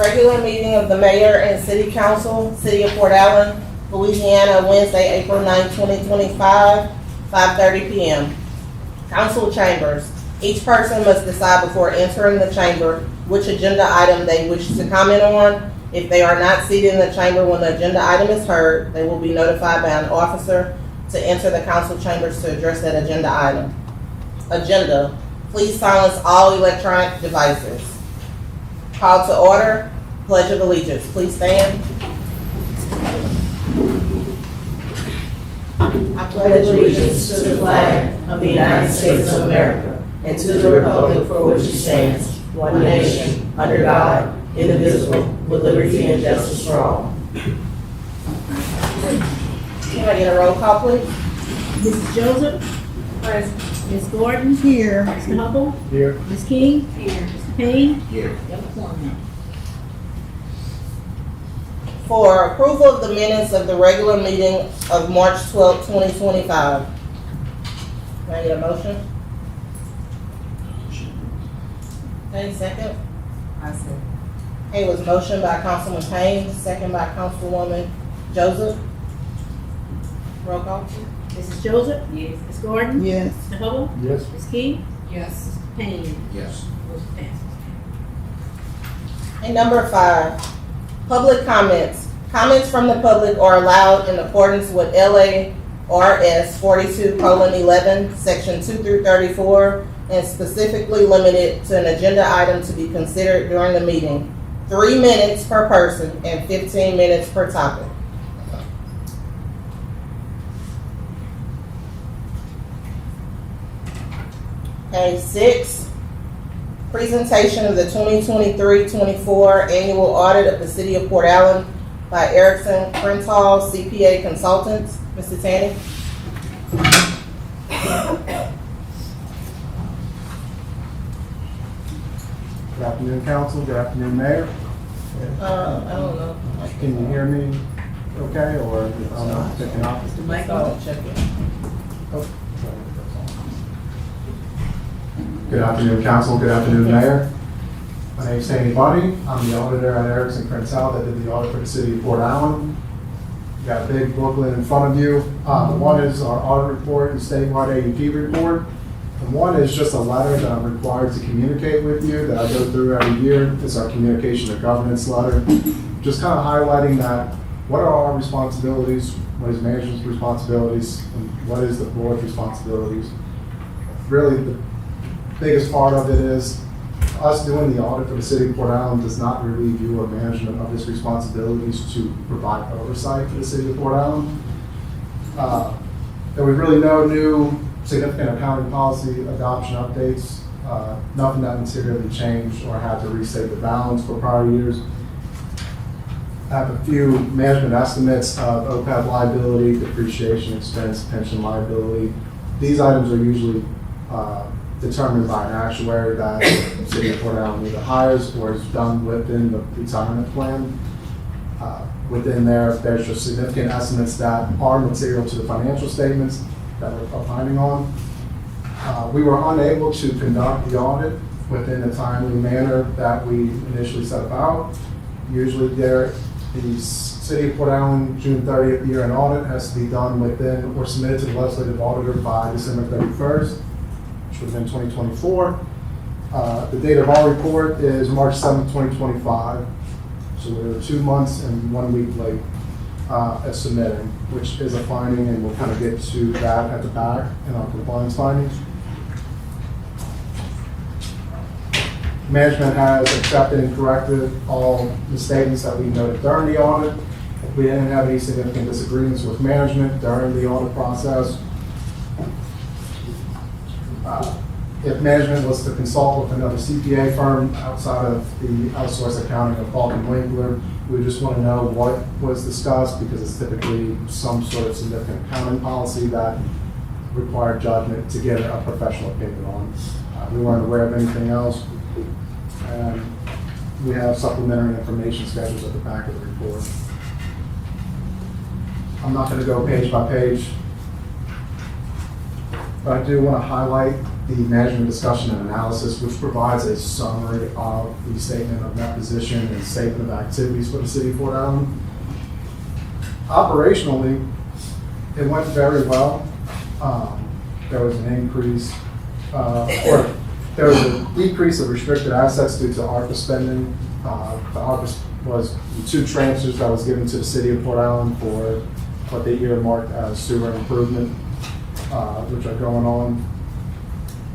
Regular meeting of the mayor and city council, city of Port Allen, Louisiana, Wednesday, April 9, 2025, 5:30 p.m. Council chambers. Each person must decide before entering the chamber which agenda item they wish to comment on. If they are not seated in the chamber when the agenda item is heard, they will be notified by an officer to enter the council chambers to address that agenda item. Agenda. Please silence all electronic devices. Call to order. Pledge of Allegiance. Please stand. I pledge allegiance to the flag of the United States of America and to the republic for which it stands, one nation, under God, indivisible, with liberty and justice for all. Can I get a roll call, please? Mrs. Joseph? Present. Ms. Gordon? Here. Mr. Hubble? Here. Ms. King? Here. Mr. Payne? Here. For approval of the minutes of the regular meeting of March 12, 2025. Can I get a motion? Okay, second. I see. Okay, it was motion by Councilman Payne, second by Councilwoman Joseph. Roll call. Mrs. Joseph? Yes. Ms. Gordon? Yes. Mr. Hubble? Yes. Ms. King? Yes. Mr. Payne? Yes. Motion passes. And number 5, public comments. Comments from the public are allowed in accordance with LARS 42:11, section 2 through 34, and specifically limited to an agenda item to be considered during the meeting. 3 minutes per person and 15 minutes per topic. Okay, 6, presentation of the 2023-24 annual audit of the city of Port Allen by Erickson Printal CPA Consultants. Mr. Tanny. Good afternoon, council. Good afternoon, mayor. I don't know. Can you hear me okay, or I'm not picking up? Is the mic I'll on? check it. Good afternoon, council. Good afternoon, mayor. My name's Tanny Buddy. I'm the auditor at Erickson Printal that did the audit for the city of Port Allen. You got a big booklet in front of you. One is our audit report and statewide AUP report. And one is just a letter that I'm required to communicate with you that I go through every year. It's our communication and governance letter. Just kind of highlighting that what are our responsibilities, what is management's responsibilities, and what is the board's responsibilities. Really, the biggest part of it is us doing the audit for the city of Port Allen does not relieve you of management of its responsibilities to provide oversight for the city of Port Allen. There was really no new significant accounting policy adoption updates, nothing that materially changed or had to restate the balance for prior years. I have a few management estimates of OPEB liability, depreciation expense, pension liability. These items are usually determined by an actuary that the city of Port Allen either hires or is done within the retirement plan. Within there, there's just significant estimates that are material to the financial statements that we're opining on. We were unable to conduct the audit within the timely manner that we initially set about. Usually the city of Port Allen June 30th year-end audit has to be done within or submitted to the legislative auditor by December 31st. Which was in 2024. The date of our report is March 7th, 2025. So we're 2 months and 1 week late at submitting, which is a finding, and we'll kind of get to that at the back in our compliance findings. Management has accepted and corrected all misstatements that we noted during the audit. We didn't have any significant disagreements with management during the audit process. If management was to consult with another CPA firm outside of the outsourced accounting of Balkan Winkler, we just want to know what was discussed, because it's typically some sort of significant accounting policy that required judgment to get a professional opinion on. We weren't aware of anything else. And we have supplementary information schedules at the back of the report. I'm not going to go page by page, but I do want to highlight the management discussion and analysis, which provides a summary of the statement of net position and statement of activities for the city of Port Allen. Operationally, it went very well. There was an increase, or there was a decrease of restricted assets due to ARPA spending. The ARPA was the 2 transfers that was given to the city of Port Allen for what they earmarked as sewer improvement, which are going on.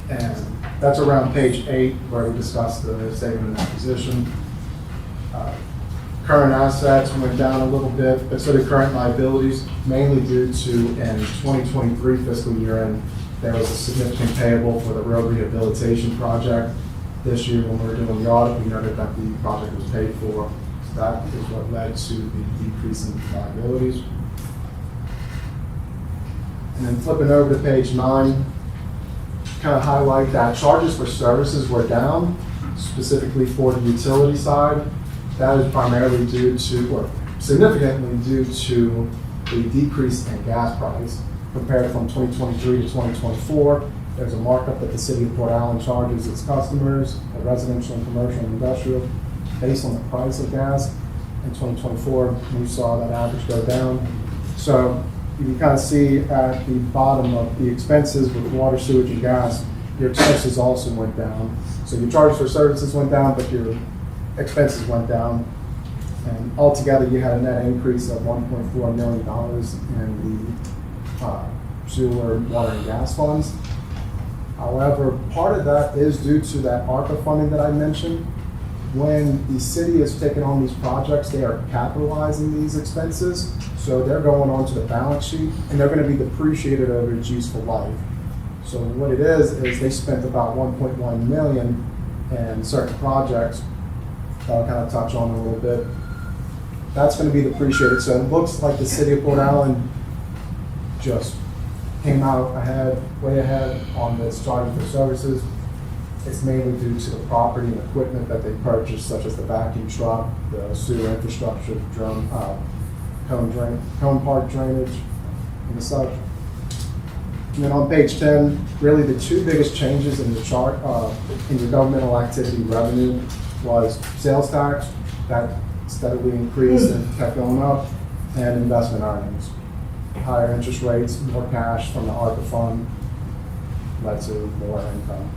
And that's around page 8 where we discussed the statement of acquisition. Current assets went down a little bit, but so did current liabilities, mainly due to in 2023 fiscal year end, there was a significant payable for the road rehabilitation project. This year, when we were doing the audit, we noted that the project was paid for. So that is what led to the decrease in liabilities. And then flipping over to page 9, kind of highlight that charges for services were down, specifically for the utility side. That is primarily due to, or significantly due to the decrease in gas price compared from 2023 to 2024. There's a markup that the city of Port Allen charges its customers, residential and commercial and industrial, based on the price of gas. In 2024, we saw that average go down. So you can kind of see at the bottom of the expenses with water, sewage, and gas, your expenses also went down. So your charges for services went down, but your expenses went down. And altogether, you had a net increase of $1.4 million in the sewer, water, and gas funds. However, part of that is due to that ARPA funding that I mentioned. When the city is taking on these projects, they are capitalizing these expenses. So they're going onto the balance sheet and they're going to be depreciated over its useful life. So what it is they spent about $1.1 million in certain projects that I'll kind of touch on a little bit. That's going to be depreciated. So it looks like the city of Port Allen just came out ahead, way ahead on this charging for services. It's mainly due to the property and equipment that they purchased, such as the vacuum truck, the sewer infrastructure, cone park drainage, and such. And then on page 10, really the 2 biggest changes in the chart in your governmental activity revenue was sales tax, that steadily increased and kept going up, and investment earnings. Higher interest rates, more cash from the ARPA fund led to more income.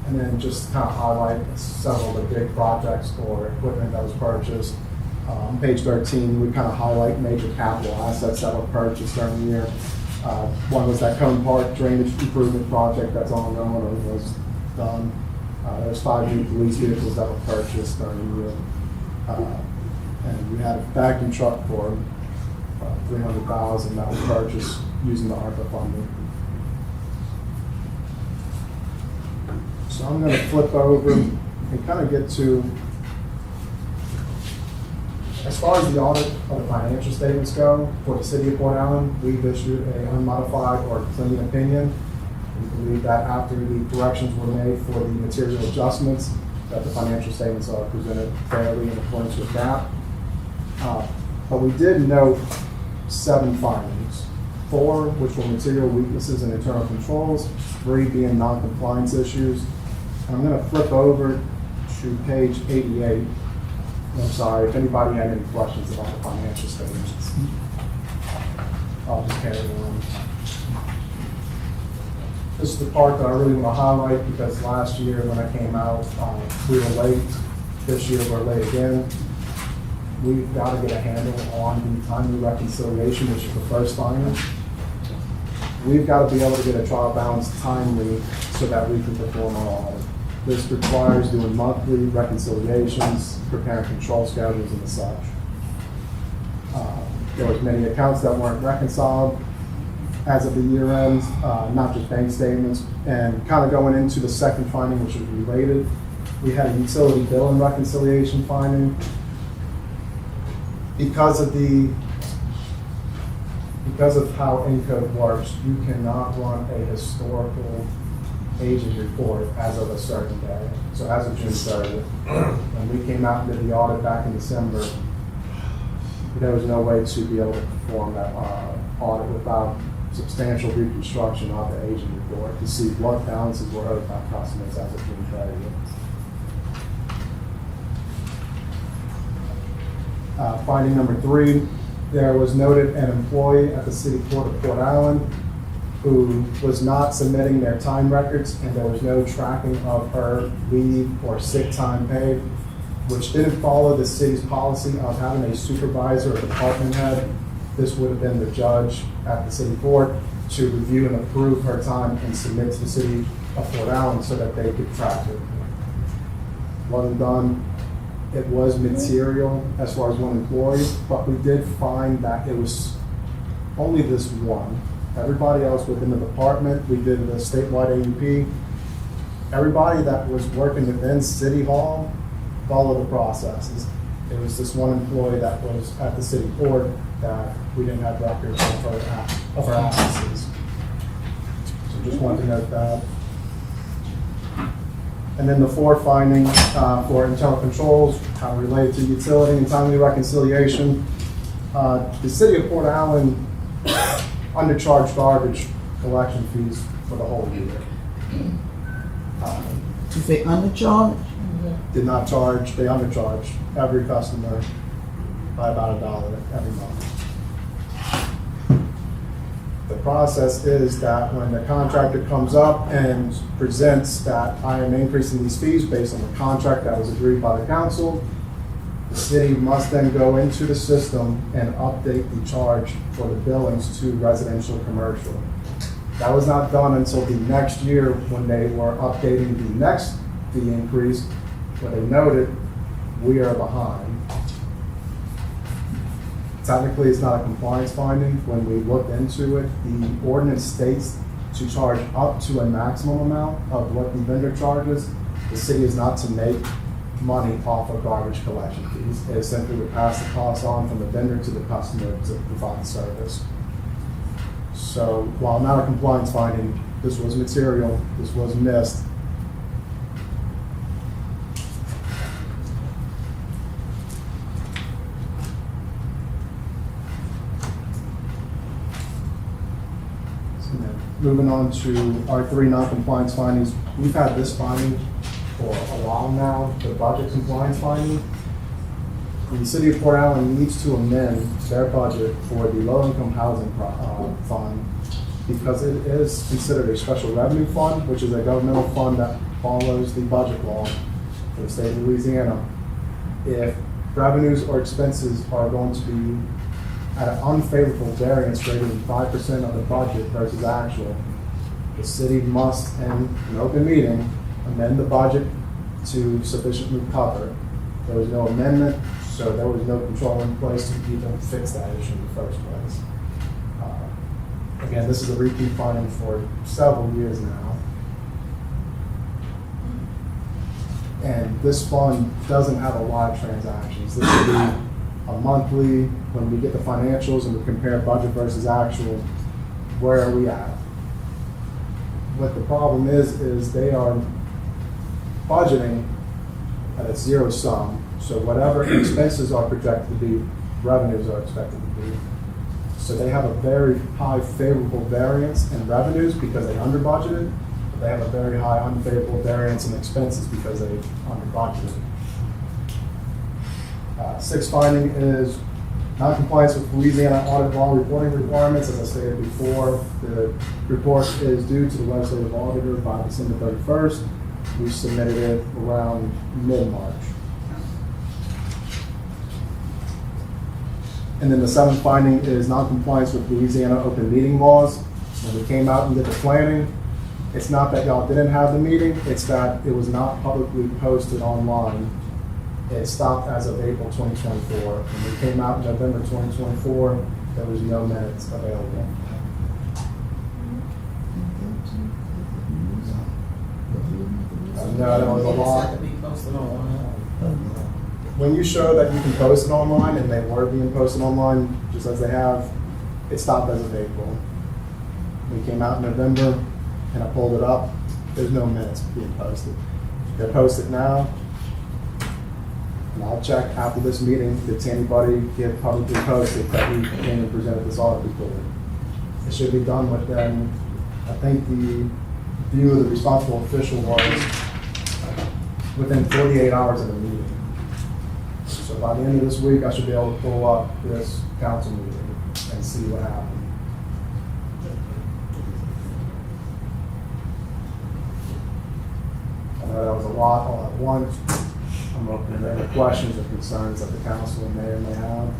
And then just kind of highlight several of the big projects or equipment that was purchased. Page 13, we kind of highlight major capital assets that were purchased during the year. One was that Cone Park drainage improvement project that's ongoing or was done. There's 5 new police vehicles that were purchased during the year. And we had a vacuum truck for $300,000 that was purchased using the ARPA funding. So I'm going to flip over and kind of get to, as far as the audit of the financial statements go for the city of Port Allen, we've issued an unmodified or clean opinion. We believe that after the corrections were made for the material adjustments, that the financial statements are presented fairly in accordance with that. But we did note 7 findings, 4 which were material weaknesses and internal controls, 3 being non-compliance issues. And I'm going to flip over to page 88. I'm sorry, if anybody had any questions about the financial statements, I'll just carry on. This is the part that I really want to highlight because last year when I came out, we were late. This year we're late again. We've got to get a handle on the timely reconciliation, which is the first finding. We've got to be able to get a trial balance timely so that we can perform our audit. This requires doing monthly reconciliations, preparing control schedules and such. There was many accounts that weren't reconciled as of the year end, not just bank statements. And kind of going into the second finding, which is related, we had a utility bill and reconciliation finding. Because of how Encode works, you cannot run a historical aging report as of a certain day. So as of June 30th, when we came out and did the audit back in December, there was no way to be able to perform that audit without substantial reconstruction of the aging report to see what balances were owed by customers as of June 30th. Finding number 3, there was noted an employee at the City Court of Port Allen who was not submitting their time records, and there was no tracking of her leave or sick time paid, which didn't follow the city's policy of having a supervisor or department head. This would have been the judge at the city court to review and approve her time and submit to the City of Port Allen so that they could track it. Wasn't done. It was material as far as one employee, but we did find that it was only this one. Everybody else within the department, we did the statewide AUP. Everybody that was working within City Hall followed the processes. It was this one employee that was at the city court that we didn't have records of her absences. So just wanted to note that. And then the 4th finding for internal controls related to utility and timely reconciliation. The City of Port Allen undercharged garbage collection fees for the whole year. You say undercharged? Did not charge, they undercharged every customer by about $1 every month. The process is that when the contractor comes up and presents that I am increasing these fees based on the contract that was agreed by the council, the city must then go into the system and update the charge for the billings to residential commercial. That was not done until the next year when they were updating the next fee increase, where they noted we are behind. Technically, it's not a compliance finding. When we looked into it, the ordinance states to charge up to a maximum amount of what the vendor charges. The city is not to make money off of garbage collection fees. It is simply to pass the cost on from the vendor to the customer to provide the service. So while not a compliance finding, this was material, this was missed. Moving on to our 3 non-compliance findings. We've had this finding for a while now, the budget compliance finding. The City of Port Allen needs to amend their budget for the low-income housing fund because it is considered a special revenue fund, which is a governmental fund that follows the budget law for the state of Louisiana. If revenues or expenses are going to be at an unfavorable variance greater than 5% of the budget versus actual, the city must, in an open meeting, amend the budget to sufficiently cover. There was no amendment, so there was no control in place to even fix that issue in the first place. Again, this is a repeat finding for several years now. And this fund doesn't have a lot of transactions. This will be a monthly, when we get the financials and we compare budget versus actual, where are we at? What the problem is they are budgeting at a zero sum. So whatever expenses are projected to be, revenues are expected to be. So they have a very high favorable variance in revenues because they under budgeted, but they have a very high unfavorable variance in expenses because they under budgeted. 6th finding is non-compliance with Louisiana audit law reporting requirements. As I stated before, the report is due to the legislative auditor by December 31st. We submitted it around mid-March. And then the 7th finding is non-compliance with Louisiana open meeting laws. When we came out and did the planning, it's not that y'all didn't have the meeting, it's that it was not publicly posted online. It stopped as of April 2024. When we came out in November 2024, there was no minutes available. No, there was a lot. Have to be posted online. When you show that you can post it online, and they were being posted online, just as they have, it stopped as of April. We came out in November, and I pulled it up. There's no minutes being posted. They're posted now. And I'll check after this meeting, did anybody get publicly posted that we came and presented this audit report? It should be done within, I think the view of the responsible official was within 48 hours of the meeting. So by the end of this week, I should be able to pull up this council meeting and see what happened. I know that was a lot all at once. I'm open to any questions or concerns that the council may or may have.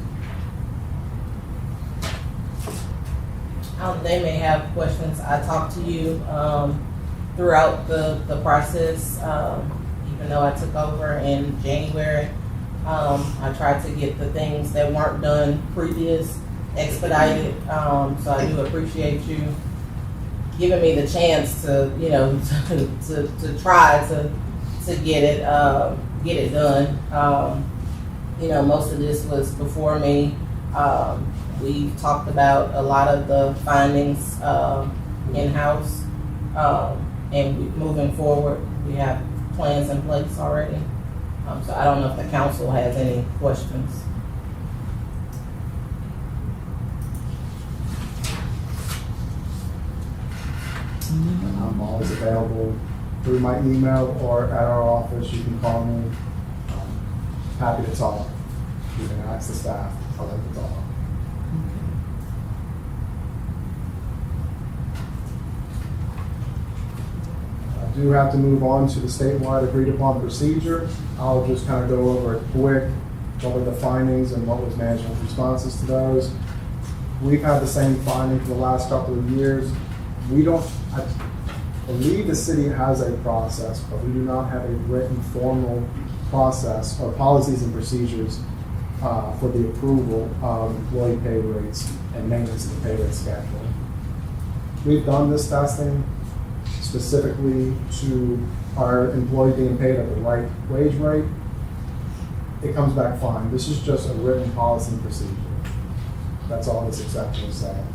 They may have questions. I talked to you throughout the process, even though I took over in January. I tried to get the things that weren't done previous expedited. So I do appreciate you giving me the chance to, you know, to try to get it done. You know, most of this was before me. We talked about a lot of the findings in-house, and moving forward, we have plans in place already. So I don't know if the council has any questions. I'm always available through my email or at our office. You can call me. Happy to talk. You can ask the staff. I like to talk. I do have to move on to the statewide agreed upon procedure. I'll just kind of go over it quick, what were the findings and what was management's responses to those. We've had the same finding for the last couple of years. I believe the city has a process, but we do not have a written formal process or policies and procedures for the approval of employee pay rates and maintenance of the pay rate schedule. We've done this testing specifically to our employee being paid at the right wage rate. It comes back fine. This is just a written policy and procedure. That's all this exception is saying.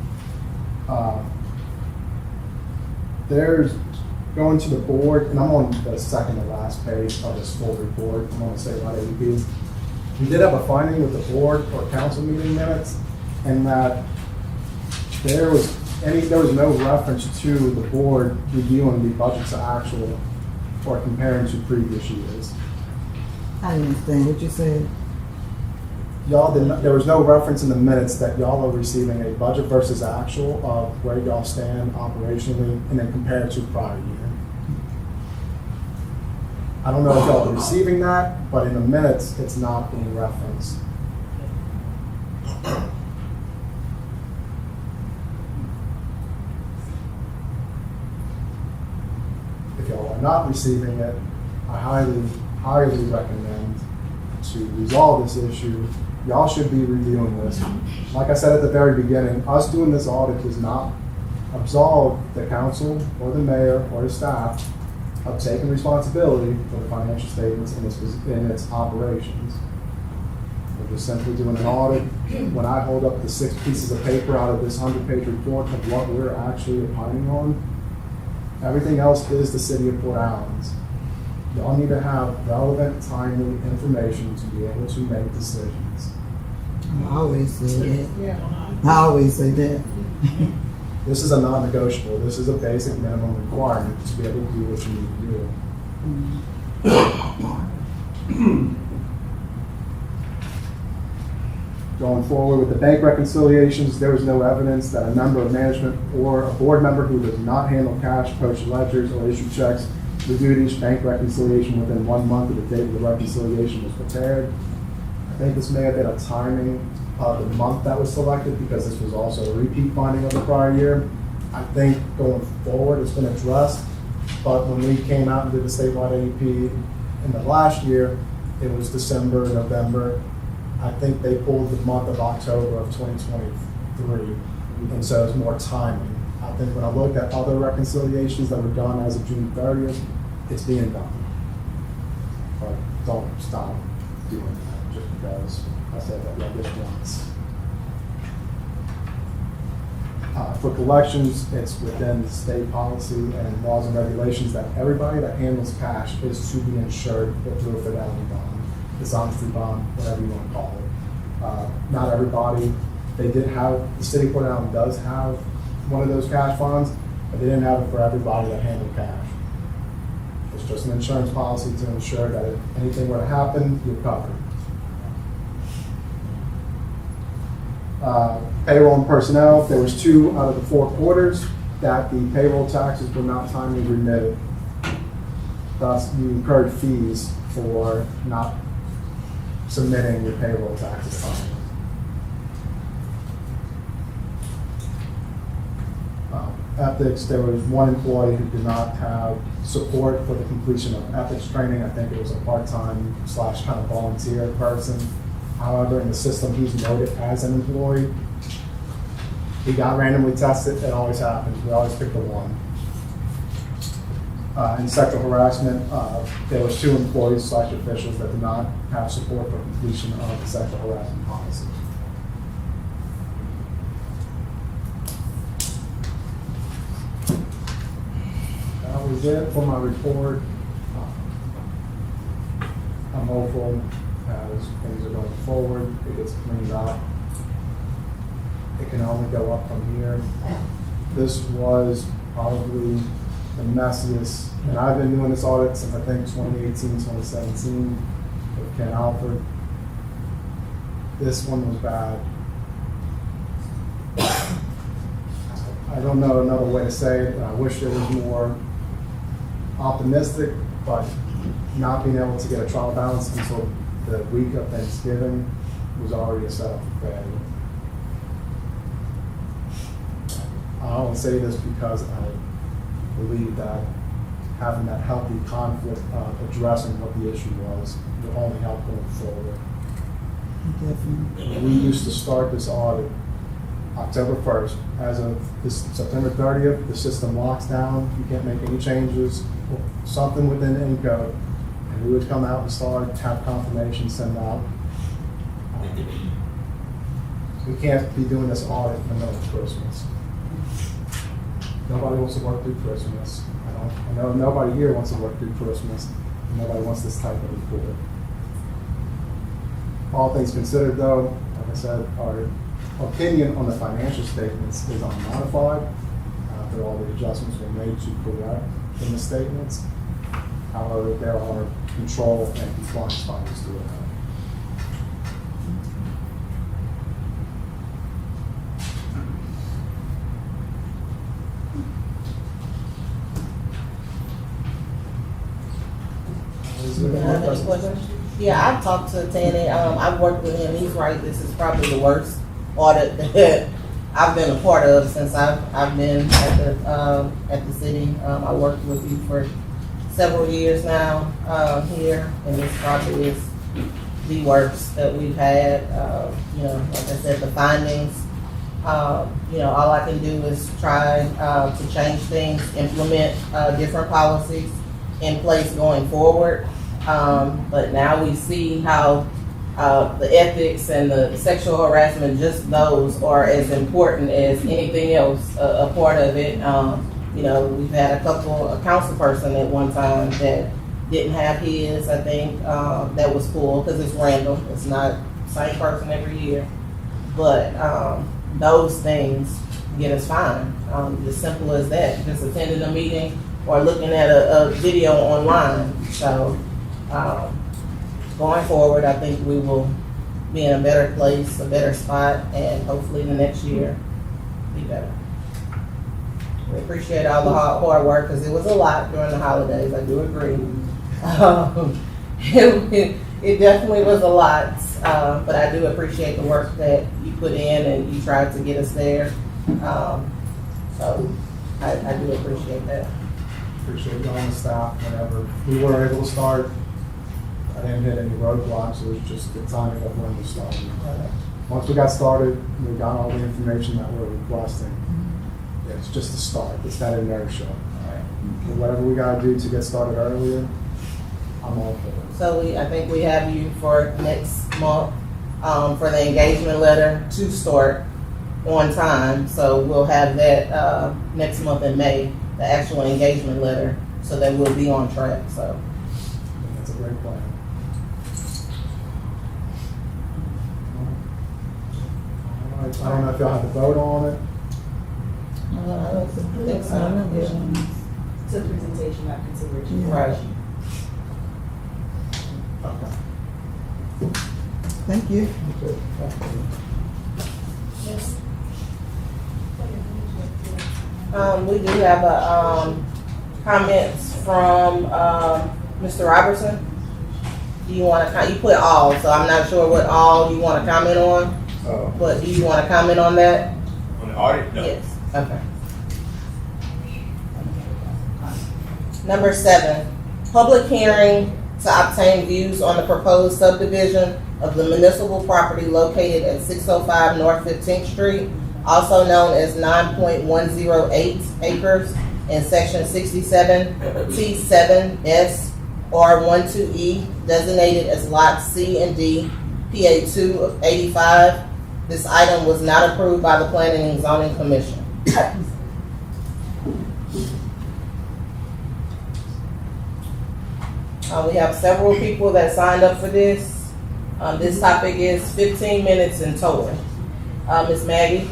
There's going to the board, and I'm on the second to last page of this full report. I'm on the statewide ADP. We did have a finding with the board or council meeting minutes, and that there was no reference to the board reviewing the budgets to actual or comparing to previous years. I didn't understand what you said. There was no reference in the minutes that y'all are receiving a budget versus actual of where y'all stand operationally and then compare it to prior year. I don't know if y'all are receiving that, but in the minutes, it's not being referenced. If y'all are not receiving it, I highly recommend to resolve this issue. Y'all should be reviewing this. Like I said at the very beginning, us doing this audit does not absolve the council or the mayor or the staff of taking responsibility for the financial statements in its operations. We're just simply doing an audit. When I hold up the 6 pieces of paper out of this 100-page report of what we're actually opining on, everything else is the city of Port Allen's. Y'all need to have relevant, timely information to be able to make decisions. I always say that. I always say that. This is a non-negotiable. This is a basic minimum requirement to be able to do what you need to do. Going forward with the bank reconciliations, there was no evidence that a member of management or a board member who does not handle cash, post ledgers, or issue checks reviewed each bank reconciliation within 1 month of the date of the reconciliation was prepared. I think this may have been a timing of the month that was selected because this was also a repeat finding of the prior year. I think going forward it's been addressed, but when we came out and did the statewide AEP in the last year, it was December, November. I think they pulled the month of October of 2023, and so it's more timing. I think when I looked at other reconciliations that were done as of June 30th, it's being done. But don't stop doing that just because I said that just once. For collections, it's within the state policy and laws and regulations that everybody that handles cash is to be insured through a fidelity bond. dishonesty bond, whatever you want to call it. Not everybody, the city of Port Allen does have one of those cash funds, but they didn't have it for everybody that handled cash. It's just an insurance policy to ensure that if anything were to happen, you're covered. Payroll and personnel, there was 2 out of the 4 quarters that the payroll taxes were not timely remitted. Thus, you incurred fees for not submitting your payroll taxes timely. Ethics, there was 1 employee who did not have support for the completion of ethics training. I think it was a part-time / kind of volunteer person. However, in the system, he's noted as an employee. He got randomly tested. It always happens. We always pick the 1. In sexual harassment, there was 2 employees / officials that did not have support for completion of the sexual harassment policy. That was it for my report. I'm hopeful as things are going forward, it gets cleaned up. It can only go up from here. This was probably the messiest, and I've been doing this audit since I think 2018, 2017 with Ken Alford. This one was bad. I don't know another way to say it, and I wish there was more optimistic, but not being able to get a trial balance until the week of Thanksgiving was already a setup for failure. I don't say this because I believe that having that healthy conflict of addressing what the issue was will only help going forward. We used to start this audit October 1st. As of this September 30th, the system locks down. You can't make any changes, something within the code. And we would come out and start, have confirmation send out. We can't be doing this audit in the middle of Christmas. Nobody wants to work through Christmas. I know nobody here wants to work through Christmas. And nobody wants this type of report. All things considered though, like I said, our opinion on the financial statements is unmodified after all the adjustments were made to correct in the statements. However, there are control and compliance findings to it. Yeah, I've talked to Tanny. I've worked with him. He's right. This is probably the worst audit that I've been a part of since I've been at the city. I worked with you for several years now here, and this probably is the worst that we've had. Like I said, the findings. All I can do is try to change things, implement different policies in place going forward. But now we see how the ethics and the sexual harassment, just those are as important as anything else, a part of it. We've had a council person at one time that didn't have his, I think, that was full because it's random. It's not the same person every year. But those things get us fined. As simple as that, just attending a meeting or looking at a video online. So going forward, I think we will be in a better place, a better spot, and hopefully the next year be better. We appreciate all the hard work because it was a lot during the holidays. I do agree. It definitely was a lot, but I do appreciate the work that you put in and you tried to get us there. So I do appreciate that. Appreciate you on the staff. Whenever we were able to start, I didn't hit any roadblocks. It was just the timing of when we started. Once we got started, we got all the information that we were requesting. It's just a start. It's that inertia. And whatever we got to do to get started earlier, I'm all for it. So I think we have you for next month for the engagement letter to start on time. So we'll have that next month in May, the actual engagement letter, so that we'll be on track. So that's a great plan. I don't know if y'all have to vote on it. I don't think so. It's a presentation, not consideration. Right. Okay. Thank you. We do have comments from, Mr. Robertson. Do you wanna, you put all, so I'm not sure what all you wanna comment on, but do you wanna comment on that? On the audit? No. Yes, okay. Number 7, public hearing to obtain views on the proposed subdivision of the municipal property located at 605 North 15th Street, also known as 9.108 acres in section 67 T7S R12E, designated as lots C and D, PA 2 of 85. This item was not approved by the Planning and Zoning Commission. We have several people that signed up for this. This topic is 15 minutes in total. Ms. Maggie?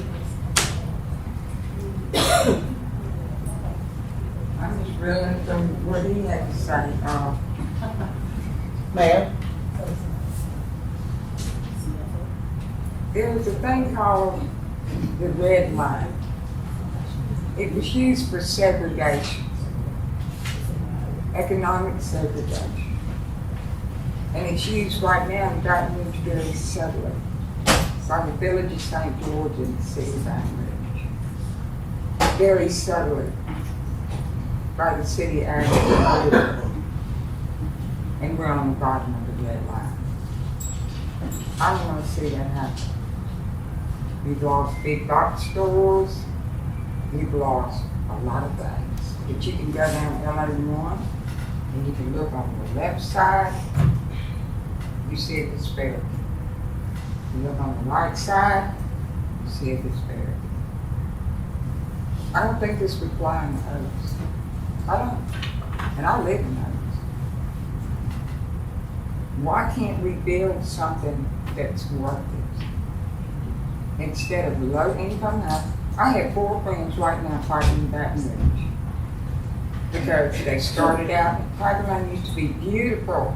I'm just reeling from what he had to say. Mayor? There was a thing called the red line. It was used for segregation, economic segregation. And it's used right now in Baton Rouge very subtly by the village of St. George and the city of Baton Rouge. Very subtly by the city of Adrain. And we're on the bottom of the red line. I don't want to see that happen. We've lost big box stores. We've lost a lot of things. But you can go down LA1 and you can look on the left side, you see a disparity. You look on the right side, you see a disparity. I don't think this would fly in the Oaks. I don't. And I live in Oaks. Why can't we build something that's worth it? Instead of low income housing. I have 4 friends right now fighting in Baton Rouge. Because they started out, Pattan used to be beautiful.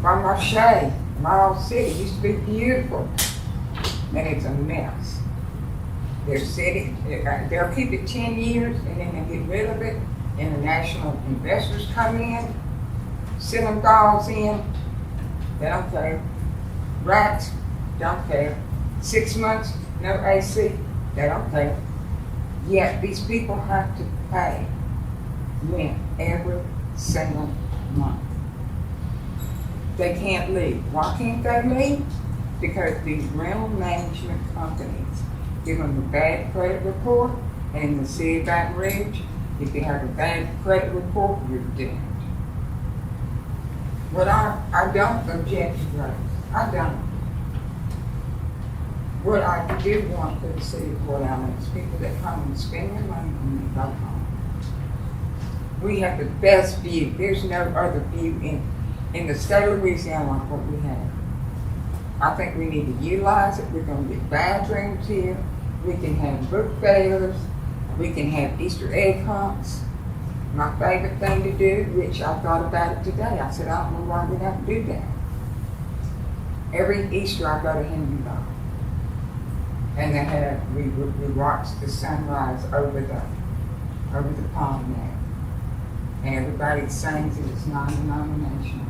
From my shade, my old city used to be beautiful. And it's a mess. Their city, they'll keep it 10 years and then they get rid of it. International investors come in, ceiling falls in, they don't care. Rats, don't care. 6 months, no AC, they don't care. Yet these people have to pay rent every single month. They can't leave. Why can't they leave? Because these rental management companies give them a bad credit report, and in the city of Baton Rouge, if you have a bad credit report, you're dead. What I don't object to rates. I don't. What I do want for the city of Port Allen is people that come and spend their money and they go home. We have the best view. There's no other view in the state of Louisiana like what we have. I think we need to utilize it. We're going to get bathrooms here. We can have book fairs. We can have Easter egg hunts. My favorite thing to do, which I thought about it today, I said, I don't know why we have to do that. Every Easter I go to Henry Dog. And they have, we watch the sunrise over the pond there. And everybody sings and it's non-denominational.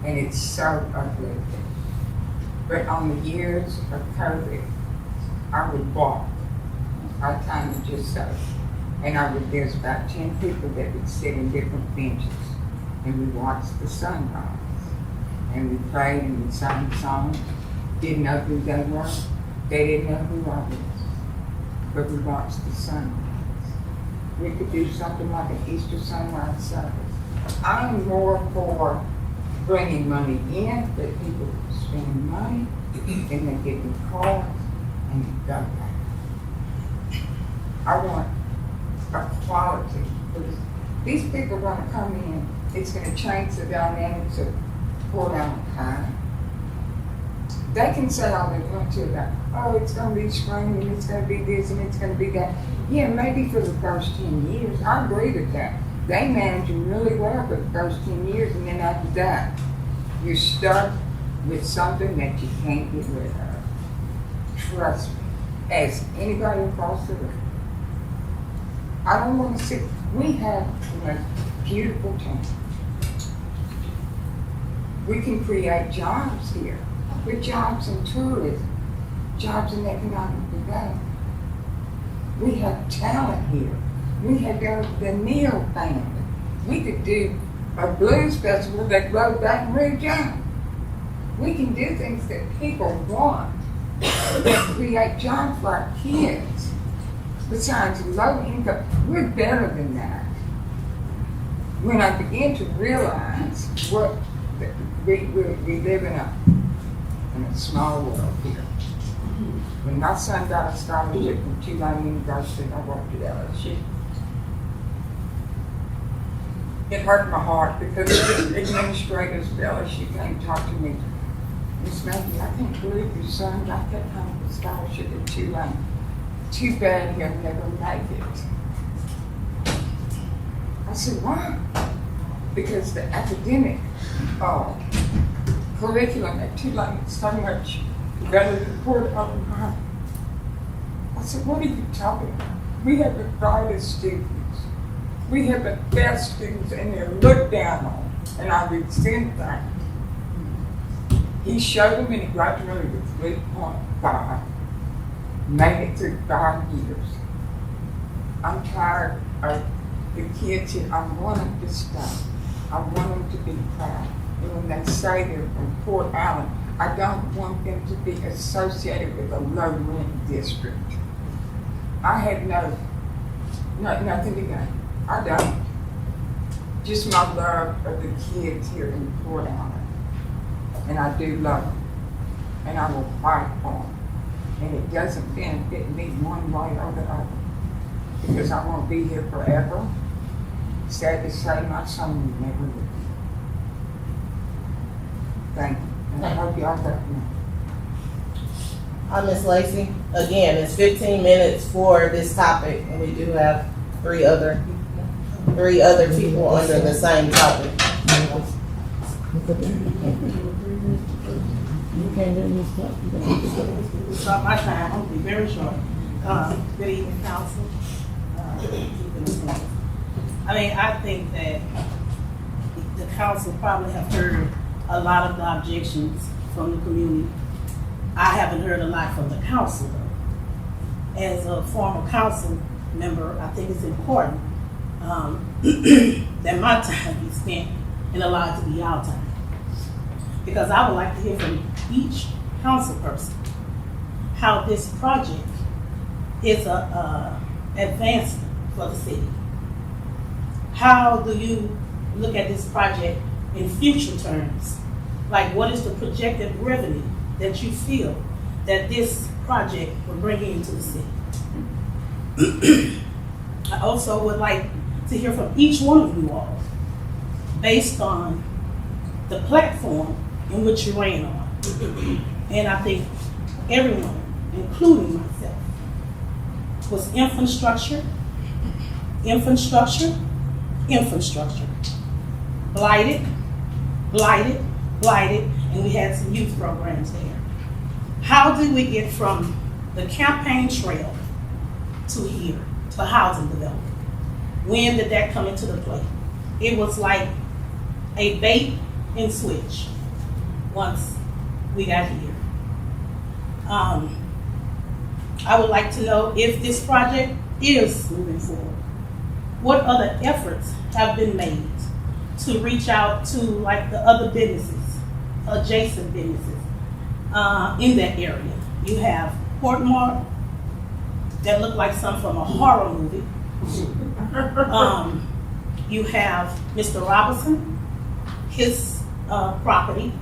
And it's so uplifting. But on the years of COVID, I would walk. I kind of just so. And there's about 10 people that would sit in different benches. And we watched the sunrise. And we prayed and we sang songs. Didn't know who they were. They didn't know who I was. But we watched the sunrise. We could do something like an Easter sunrise service. I'm more for bringing money in, that people spend money, and they get in cars and go back. I want equality. These people are going to come in, it's going to change the dynamics of Port Allen County. They can say all they want to about, oh, it's gonna be spring and it's gonna be this and it's gonna be that. Yeah, maybe for the first 10 years, I agree with that. They manage them really well for the first 10 years, and then after that, you're stuck with something that you can't get rid of. Trust me, ask anybody across the room. I don't want to sit, we have the most beautiful town. We can create jobs here, with jobs in tourism, jobs in economic development. We have talent here. We have the Neal family. We could do a blues festival that goes back and rejoin. We can do things that people want that create jobs for our kids. Besides low income, we're better than that. When I begin to realize what we live in a small world here. When my son got a scholarship from Tulane University, I worked at LSU. It hurt my heart because the administrators at LSU came to talk to me. Miss Maggie, I can't believe your son got that kind of a scholarship at Tulane. Too bad he'll never make it. I said, why? Because the academic curriculum at Tulane is so much better than Port Alabama. I said, what are you talking about? We have the brightest students. We have the best students, and they're looked down on. And I resent that. He showed them, and he graduated with 3.5. Made it through 5 years. I'm tired of the kids here. I want them to stay. I want them to be proud. And when they say they're from Port Allen, I don't want them to be associated with a low-rent district. I have nothing to gain. I don't. Just my love of the kids here in Port Allen. And I do love them. And I will fight for them. And it doesn't benefit me one way or the other. Because I won't be here forever. Sad to say, my son will never live. Thank you. And I hope y'all recognize. Hi, Ms. Lacy. Again, it's 15 minutes for this topic, and we do have three other people under the same topic. It's not my time, I'll be very short. Good evening, council. I mean, I think that the council probably have heard a lot of the objections from the community. I haven't heard a lot from the council though. As a former council member, I think it's important that my time be spent and allowed to be our time. Because I would like to hear from each council person how this project is a advancement for the city. How do you look at this project in future terms? Like, what is the projected revenue that you feel that this project will bring into the city? I also would like to hear from each one of you all based on the platform in which you ran on. And I think everyone, including myself, was infrastructure. Blighted, and we had some youth programs there. How did we get from the campaign trail to here, to housing development? When did that come into the play? It was like a bait and switch once we got here. I would like to know if this project is moving forward. What other efforts have been made to reach out to like the other businesses, adjacent businesses in that area? You have Portmore, that look like some from a horror movie. You have Mr. Robinson, his property.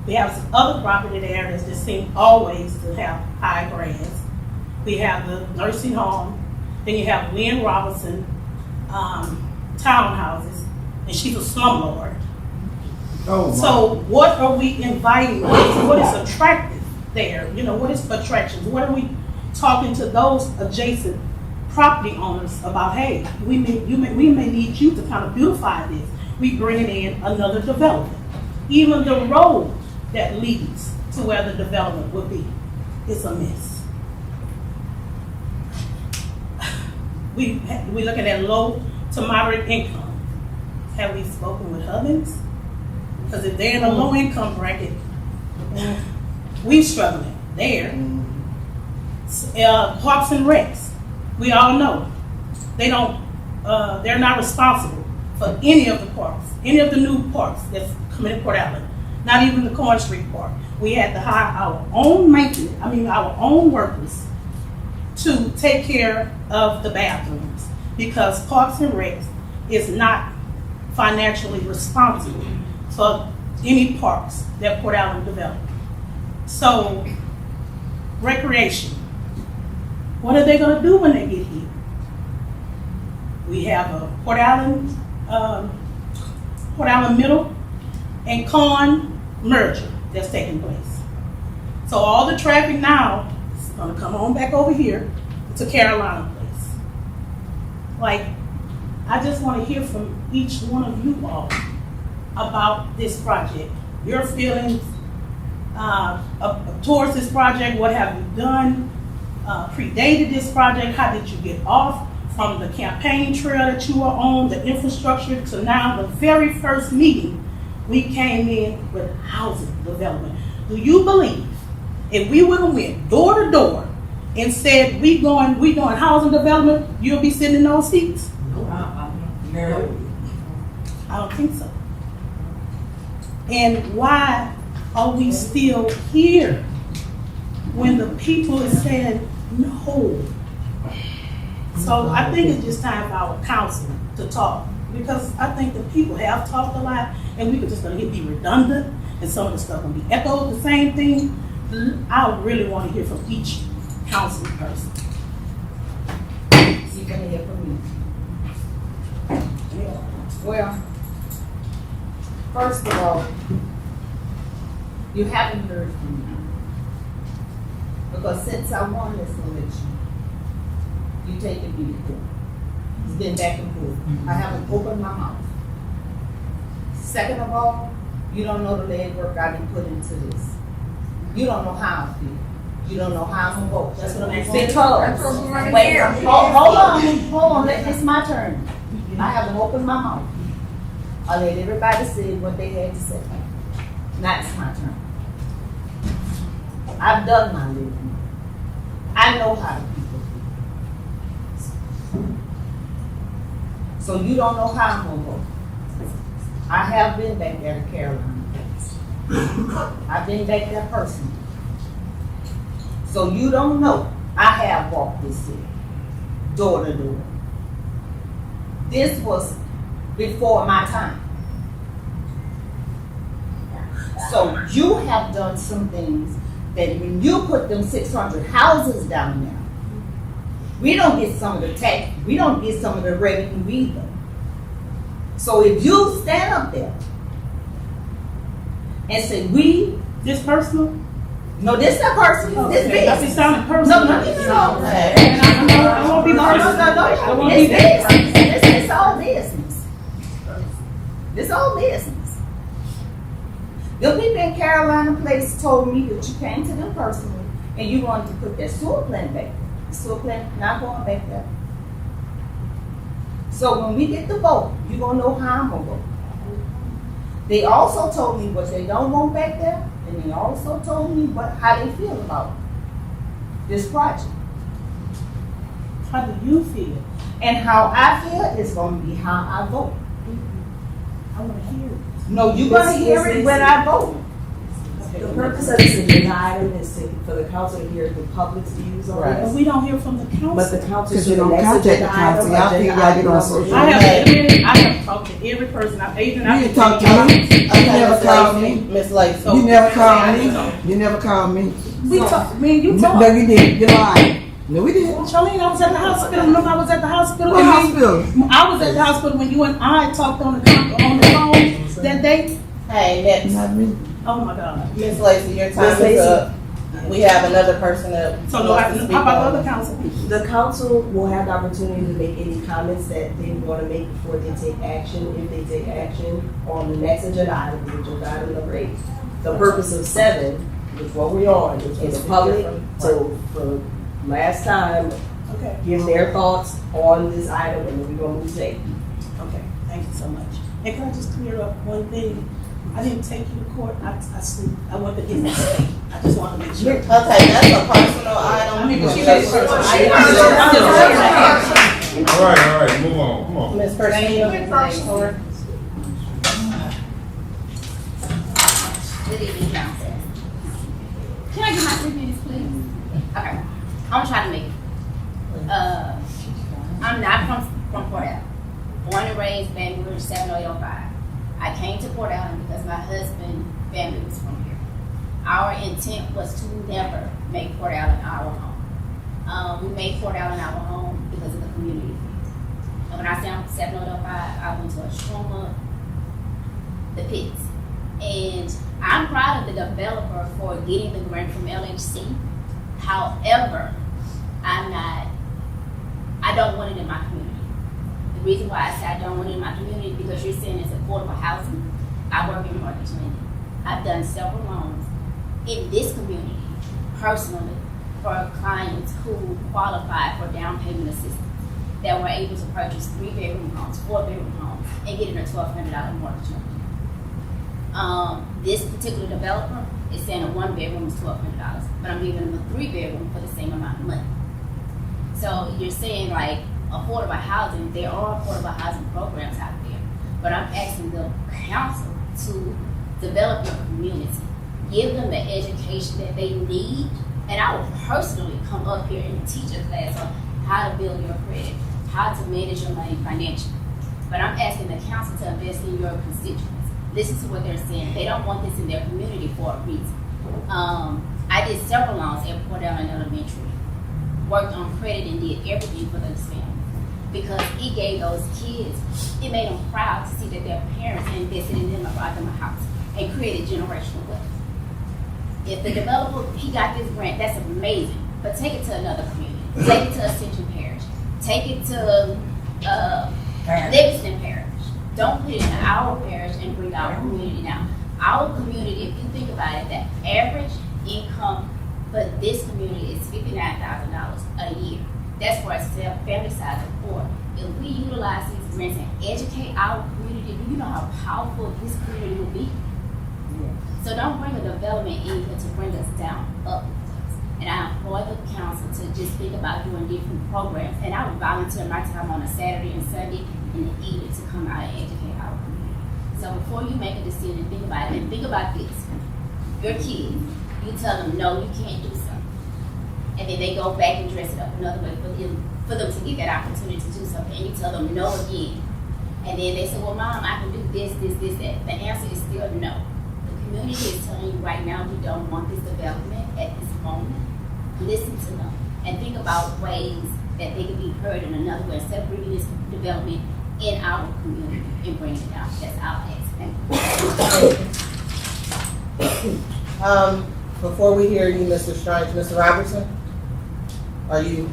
We have some other property there that just seem always to have high grass. We have the nursing home. Then you have Lynn Robinson townhouses, and she's a slumlord. Oh, So what are we inviting? What is attractive there? You know, what is attractions? What are we talking to those adjacent property owners about? Hey, we may need you to kind of beautify this. We bringing in another development. Even the road that leads to where the development would be is a mess. We looking at low to moderate income. Have we spoken with Hubbins? Because if they're in a low income bracket, we struggling there. Parks and Recs, we all know they're not responsible for any of the parks, any of the new parks that's coming in Port Allen. Not even the Corn Street Park. We had to hire our own our own workers to take care of the bathrooms because Parks and Recs is not financially responsible for any parks that Port Allen developed. So, recreation. What are they going to do when they get here? We have a Port Allen Middle and Con merger that's taking place. So all the traffic now is going to come on back over here to Carolina Place. Like, I just want to hear from each one of you all about this project, your feelings towards this project. What have you done? Predated this project? How did you get off from the campaign trail that you were on, the infrastructure, to now the very first meeting we came in with housing development? Do you believe if we would have went door to door and said we doing housing development, you'll be sitting in those seats? No. I don't think so. And why are we still here when the people is saying no? So I think it's just time for our council to talk, because I think the people have talked a lot and we could just gonna be redundant and some of the stuff gonna be echoed the same thing. I really want to hear from each council person. You can hear from me. Well, first of all, you haven't heard from me. Because since I won this election, you taken me to court. It's been back and forth. I haven't opened my mouth. Second of all, you don't know the legwork I done put into this. You don't know how I feel. You don't know how I'm gonna vote. That's what I'm asking. Because, wait, hold on, it's my turn. I haven't opened my mouth. I let everybody say what they had to say. Now it's my turn. I've done my living. I know how the people feel. So you don't know how I'm gonna vote. I have been back there to Carolina. I've been back there personally. So you don't know. I have walked this city, door to door. This was before my time. So you have done some things that when you put them 600 houses down there, we don't get some of the tax, we don't get some of the revenue either. So if you stand up there and say, This personal? no, this is not personal, this Okay, that's business. it sounded personal. No. And I won't be personal. I won't be It's personal. business. It's all business. It's all business. The people in Carolina Place told me that you came to them personally and you wanted to put that sewer plant back there. The sewer plant not going back there. So when we get the vote, you're gonna know how I'm gonna vote. They also told me what they don't want back there, and they also told me how they feel about this project. How do you feel? And how I feel is gonna be how I vote. I want to hear it. No, you're gonna hear it when I vote. The purpose of this agenda item is for the council to hear the public's views on But this. we don't hear from the But council. the council Because should you don't next contact the agenda council. item, Y'all agenda figure out you item don't number social I one. have talked to every person. Adrian, You I've didn't talk to me. You never Miss called Lacy, me. Miss Lacy. So- You never called me. You never called me. We talked, me and you No, talked. you didn't. You lied. No, we didn't. Charlene, I was at the hospital. Remember, I was at the hospital. What and hospital? I was at the hospital when you and I talked on the phone that day. Hey, next, Not me. Oh my God. Ms. Lacy, your Ms. time is Lacy. up. We have another person that So no, wants to speak how about on. the other council? The council will have the opportunity to make any comments that they want to make before they take action, if they take action on the next agenda item, the agenda item number 8. The purpose of 7, which what we're on, is for the public, so for last time, Okay. give their thoughts on this item, and then we're gonna move to 8. Okay, thank you so much. And can I just clear up one thing? I didn't take you to court, I sleep, I went to get that state. I just want to make sure. Okay, that's a personal item. All right, move on, come on. Ms. Persino. Good evening, council. Can I get my 3 minutes, please? Okay, I'm gonna try to make it. I'm not from Port Allen. Born and raised, Baton Rouge, 70805. I came to Port Allen because my husband's family was from here. Our intent was to never make Port Allen our home. We made Port Allen our home because of the community. And when I say I'm 70805, I went to a Stroma, the pits. And I'm proud of the developer for getting the grant from LHC. However, I don't want it in my community. The reason why I say I don't want it in my community is because you're saying it's affordable housing. I work in mortgage lending. I've done several loans in this community, personally, for clients who qualify for down payment assistance that were able to purchase 3-bedroom homes, 4-bedroom homes, and get in a $1,200 mortgage loan. This particular developer is saying a 1-bedroom is $1,200, but I'm giving them a 3-bedroom for the same amount of money. So you're saying like affordable housing, there are affordable housing programs out there, but I'm asking the council to develop your community, give them the education that they need, and I will personally come up here and teach a class on how to build your credit, how to manage your money financially. But I'm asking the council to invest in your constituents. Listen to what they're saying. They don't want this in their community for a reason. I did several loans at Port Allen Elementary, worked on credit and did everything for those families because it gave those kids, it made them proud to see that their parents invested in them and bought them a house and created generational wealth. If the developer, he got this grant, that's amazing, but take it to another community. Take it to Ascension Parish. Take it to Livingston Parish. Don't put it in our parish and bring our community down. Our community, if you think about it, the average income for this community is $59,000 a year. That's for a family size of 4. If we utilize these grants and educate our community, do you know how powerful this community will be? So don't bring a development in here to bring us down, up. And I implore the council to just think about doing different programs. And I would volunteer my time on a Saturday and Sunday in the evening to come out and educate our community. So before you make a decision, think about it. And think about this. Your kids, you tell them, no, you can't do something. And then they go back and dress it up another way for them to get that opportunity to do something. And you tell them no again. And then they say, well, Mom, I can do this, that. The answer is still no. The community is telling you right now we don't want this development at this moment. Listen to them and think about ways that they can be heard in another way instead of bringing this development in our community and bringing it down. That's our ask. Before we hear you, Mr. Strange, Mr. Robertson, are you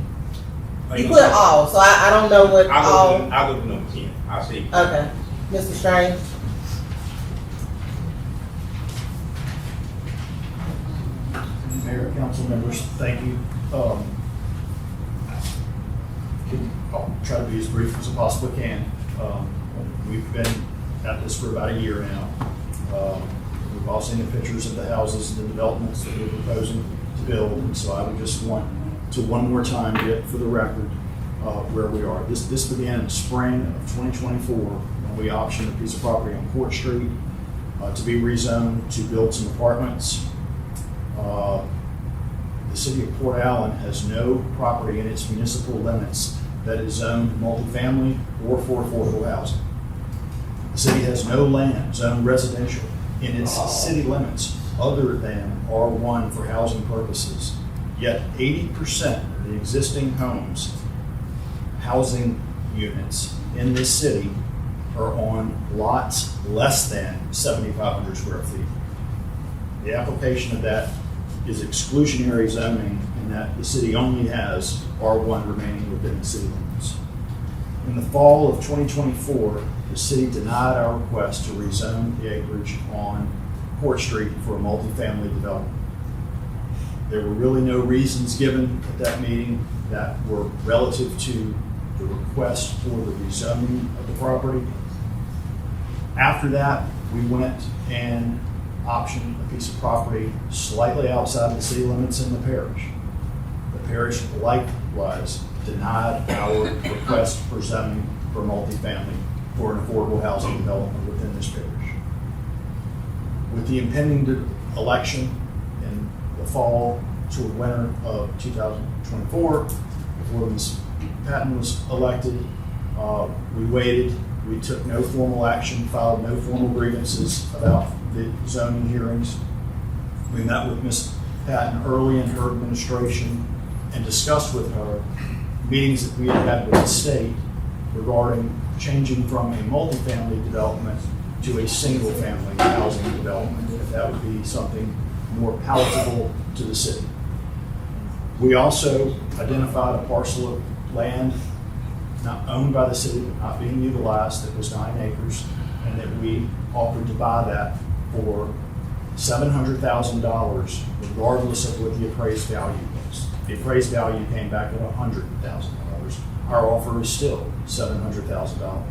put all, so I don't know what all. I'll go to number 10. I'll see. Okay, Mr. Strange. Mayor, council members, thank you. I'll try to be as brief as I possibly can. We've been at this for about a year now. We've all seen the pictures of the houses, the developments that we're proposing to build, and so I would just want to one more time get for the record where we are. This began in the spring of 2024 when we optioned a piece of property on Court Street to be rezoned to build some apartments. The city of Port Allen has no property in its municipal limits that is zoned multifamily or for affordable housing. The city has no land zoned residential in its city limits other than R1 for housing purposes. Yet 80% of the existing homes, housing units in this city are on lots less than 7,500 square feet. The application of that is exclusionary zoning in that the city only has R1 remaining within the city limits. In the fall of 2024, the city denied our request to rezone the acreage on Court Street for a multifamily development. There were really no reasons given at that meeting that were relative to the request for the rezoning of the property. After that, we went and optioned a piece of property slightly outside the city limits in the parish. The parish likewise denied our request for zoning for multifamily for an affordable housing development within this parish. With the impending election in the fall to winter of 2024, before Ms. Pattan was elected, we waited. We took no formal action, filed no formal grievances about the zoning hearings. We met with Ms. Pattan early in her administration and discussed with her meetings that we had had with the state regarding changing from a multifamily development to a single-family housing development, if that would be something more palatable to the city. We also identified a parcel of land not owned by the city, but not being utilized, that was 9 acres, and that we offered to buy that for $700,000, regardless of what the appraised value was. The appraised value came back at $100,000. Our offer is still $700,000.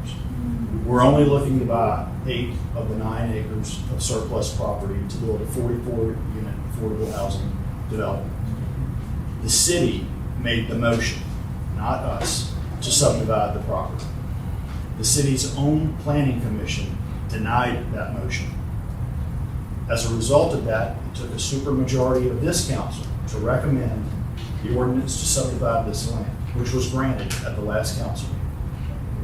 We're only looking to buy 8 of the 9 acres of surplus property to build a 44-unit affordable housing development. The city made the motion, not us, to subdivide the property. The city's own planning commission denied that motion. As a result of that, it took a supermajority of this council to recommend the ordinance to subdivide this land, which was granted at the last council meeting.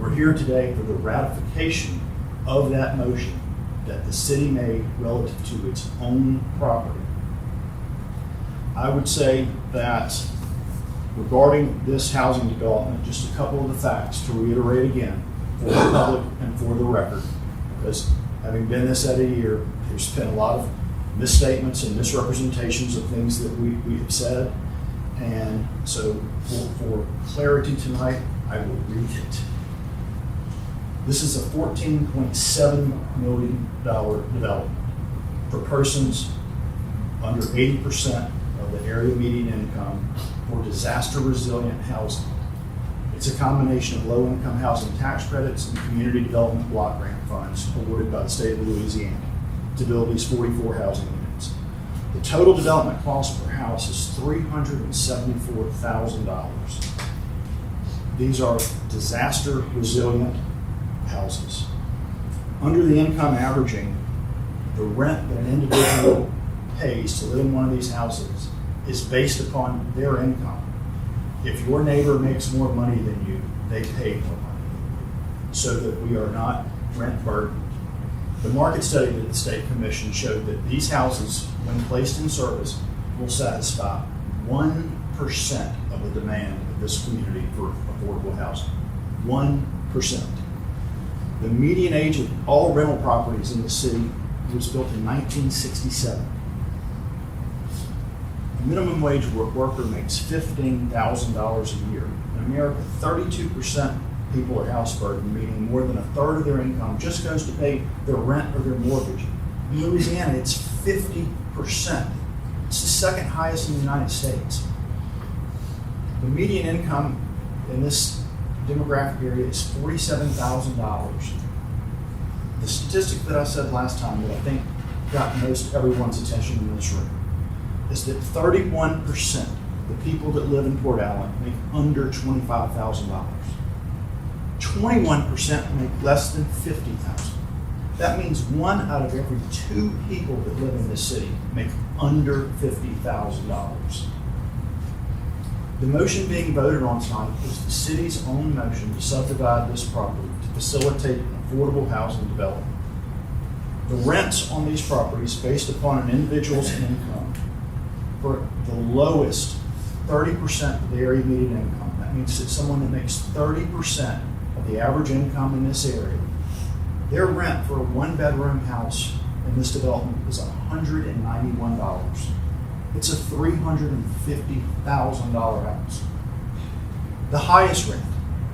We're here today for the ratification of that motion that the city made relative to its own property. I would say that regarding this housing development, just a couple of the facts to reiterate again for the public and for the record, because having been this at a year, there's been a lot of misstatements and misrepresentations of things that we have said. And so for clarity tonight, I will read it. This is a $14.7 million development for persons under 80% of the area median income for disaster resilient housing. It's a combination of low income housing tax credits and community development block grant funds awarded by the state of Louisiana to build these 44 housing units. The total development cost per house is $374,000. These are disaster resilient houses. Under the income averaging, the rent that an individual pays to live in one of these houses is based upon their income. If your neighbor makes more money than you, they pay more money, so that we are not rent burdened. The market study that the State Commission showed that these houses, when placed in service, will satisfy 1% of the demand of this community for affordable housing. 1%. The median age of all rental properties in the city was built in 1967. A minimum wage worker makes $15,000 a year. In America, 32% people are house burdened, meaning more than a third of their income just goes to pay their rent or their mortgage. In Louisiana, it's 50%. It's the second highest in the United States. The median income in this demographic area is $47,000. The statistic that I said last time that I think got most everyone's attention in this room is that 31% of the people that live in Port Allen make under $25,000. 21% make less than $50,000. That means 1 out of every 2 people that live in this city make under $50,000. The motion being voted on tonight is the city's own motion to subdivide this property to facilitate affordable housing development. The rents on these properties, based upon an individual's income, for the lowest 30% of the area median income. That means that someone that makes 30% of the average income in this area Their rent for a one-bedroom house in this development is $191. It's a $350,000 house. The highest rent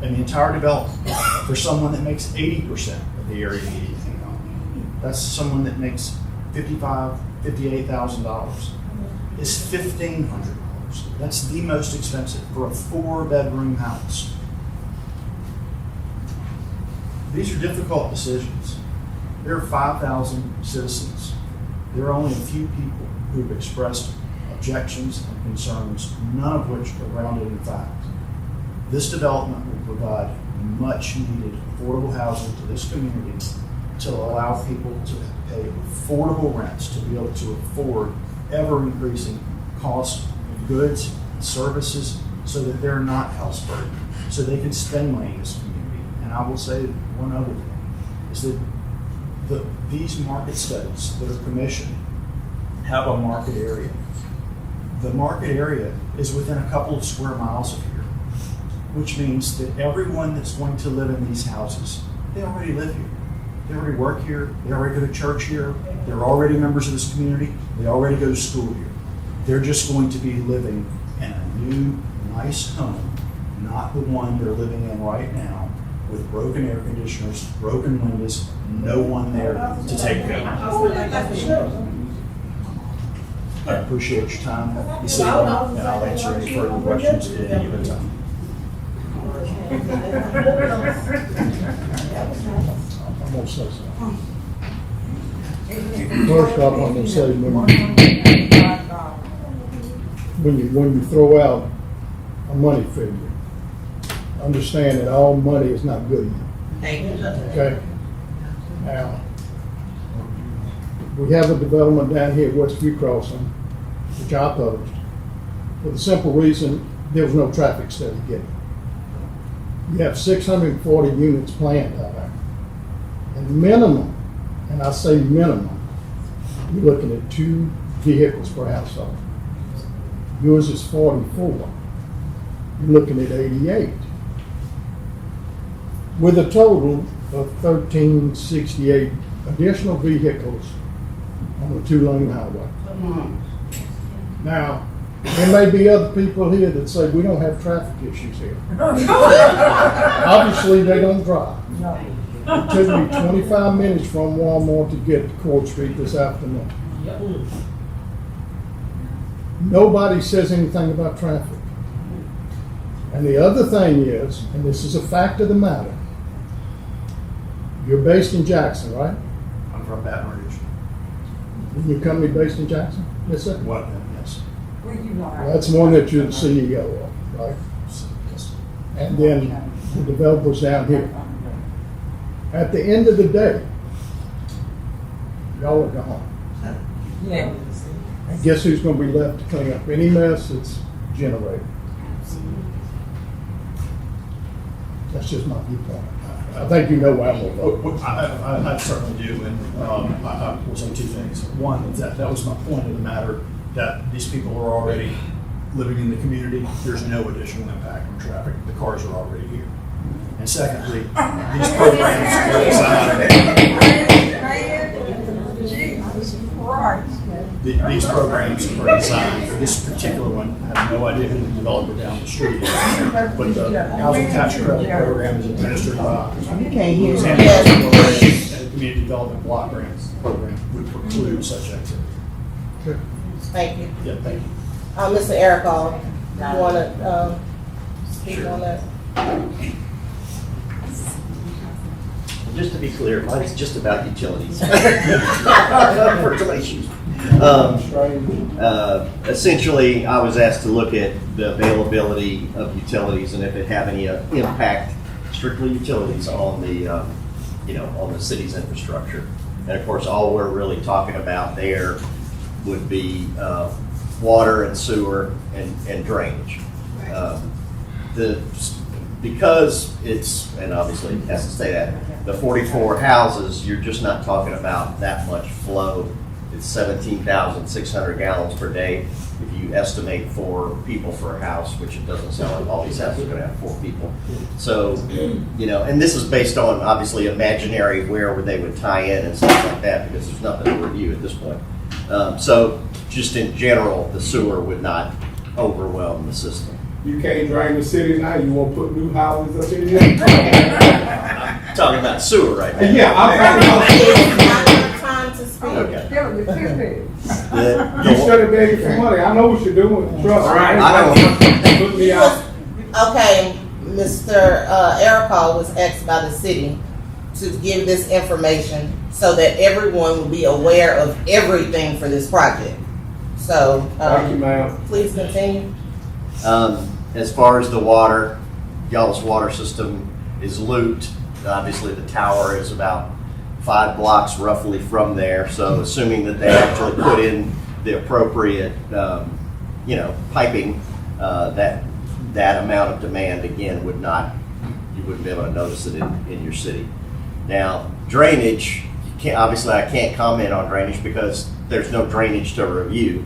in the entire development for someone that makes 80% of the area median income. That's someone that makes $55,000, $58,000. Is $1,500. That's the most expensive for a 4-bedroom house. These are difficult decisions. There are 5,000 citizens. There are only a few people who've expressed objections and concerns, none of which are grounded in fact. This development will provide much needed affordable housing to this community to allow people to pay affordable rents, to be able to afford ever increasing costs of goods and services so that they're not house burdened, so they can spend money in this community. And I will say one other thing is that these market studies that are commissioned have a market area. The market area is within a couple of square miles of here, which means that everyone that's going to live in these houses, they already live here. They already work here, they already go to church here, they're already members of this community, they already go to school here. They're just going to be living in a new, nice home, not the one they're living in right now, with broken air conditioners, broken windows, no one there to take care of. I appreciate your time this evening, and I'll answer any further questions at any given time. I'm gonna say something. First off, I'm gonna say when you throw out a money figure, understand that all money is not good enough. Okay? Now, we have a development down here at Westview Crossing, which I opposed, for the simple reason there was no traffic study given. You have 640 units planned out there. And minimum, and I say minimum, you're looking at 2 vehicles per household. Yours is 44. You're looking at 88. With a total of 1,368 additional vehicles on the 2-lane highway. Now, there may be other people here that say we don't have traffic issues here. Obviously, they don't drive. It took me 25 minutes from Walmart to get to Court Street this afternoon. Nobody says anything about traffic. And the other thing is, and this is a fact of the matter, you're based in Jackson, right? I'm from Baton Rouge. Isn't your company based in Jackson? Yes, sir. One of them, yes. Well, that's one that you're the CEO of, right? Yes. And then the developers down here. At the end of the day, y'all are gone. Yeah. And guess who's going to be left to clean up any mess that's generated? That's just my viewpoint. I think you know where I'm going. I certainly do, and I will say 2 things. One, that was my point of the matter, that these people are already living in the community. There's no additional impact on traffic. The cars are already here. And secondly, these programs are designed. These programs are designed for this particular one. I have no idea who the developer down the street is, but the housing tax credit program is administered by You can't hear and me. the community development block grant program would preclude such activity. Thank you. Yeah, thank you. Mr. Eric, you wanna, speak on that? Just to be clear, mine's just about utilities. Personal issues. Essentially, I was asked to look at the availability of utilities and if it have any impact, strictly utilities, on the, on the city's infrastructure. And of course, all we're really talking about there would be water and sewer and drainage. Because it's, and obviously it has to say that, the 44 houses, you're just not talking about that much flow It's 17,600 gallons per day. If you estimate 4 people for a house, which it doesn't sound like all these houses are gonna have 4 people. So, and this is based on obviously imaginary where they would tie in and stuff like that, because there's nothing to review at this point. So just in general, the sewer would not overwhelm the system. You can't drain the city now, you wanna put new houses up in here? I'm talking about sewer right now. Yeah, I'm It's not enough time to speak. Okay. You should have begged for money, I know what you're doing, trust me. I Put me out. Okay, Mr. Ericall was asked by the city to give this information so that everyone will be aware of everything for this project. So, Thank you, ma'am. please continue. As far as the water, y'all's water system is looped. Obviously, the tower is about 5 blocks roughly from there. So assuming that they actually put in the appropriate, piping, that amount of demand, again, you wouldn't be able to notice it in your city. Now, drainage, obviously I can't comment on drainage because there's no drainage to review.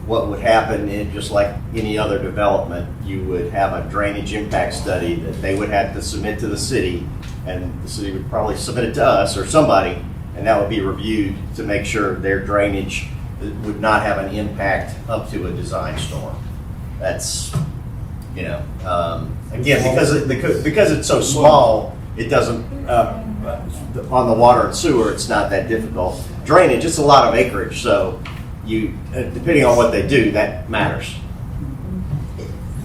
What would happen is, just like any other development, you would have a drainage impact study that they would have to submit to the city, and the city would probably submit it to us or somebody, and that would be reviewed to make sure their drainage would not have an impact up to a design storm. That's, again, because it's so small, it doesn't, on the water and sewer, it's not that difficult. Drainage, it's a lot of acreage, so depending on what they do, that matters.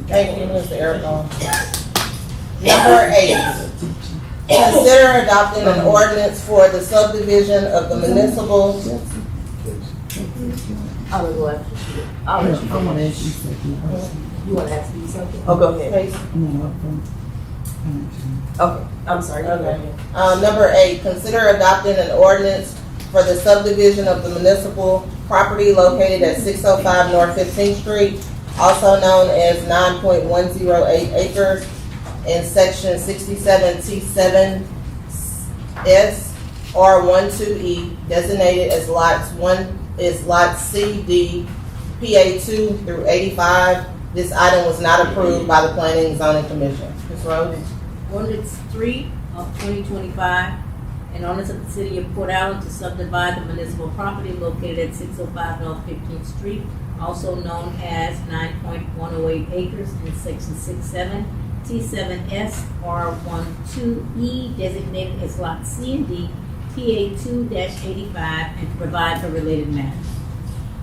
Thank you, Mr. Ericall. Number 8, consider adopting an ordinance for the subdivision of the municipal. I will go after you. I'll let you. I want to ask you something. You want to ask me something? Oh, go ahead. No, Okay, I'm sorry. Okay. Number 8, consider adopting an ordinance for the subdivision of the municipal property located at 605 North 15th Street, also known as 9.108 acres in section 67T7S R12E, designated as lots C, D, PA 2 through 85. This item was not approved by the Planning and Zoning Commission. Ms. Rhodes? Ordinance 3 of 2025, an ordinance of the city of Port Allen to subdivide the municipal property located at 605 North 15th Street, also known as 9.108 acres in section 67 T7S R12E, designated as lot C and D, PA 2-85, and to provide for related matters.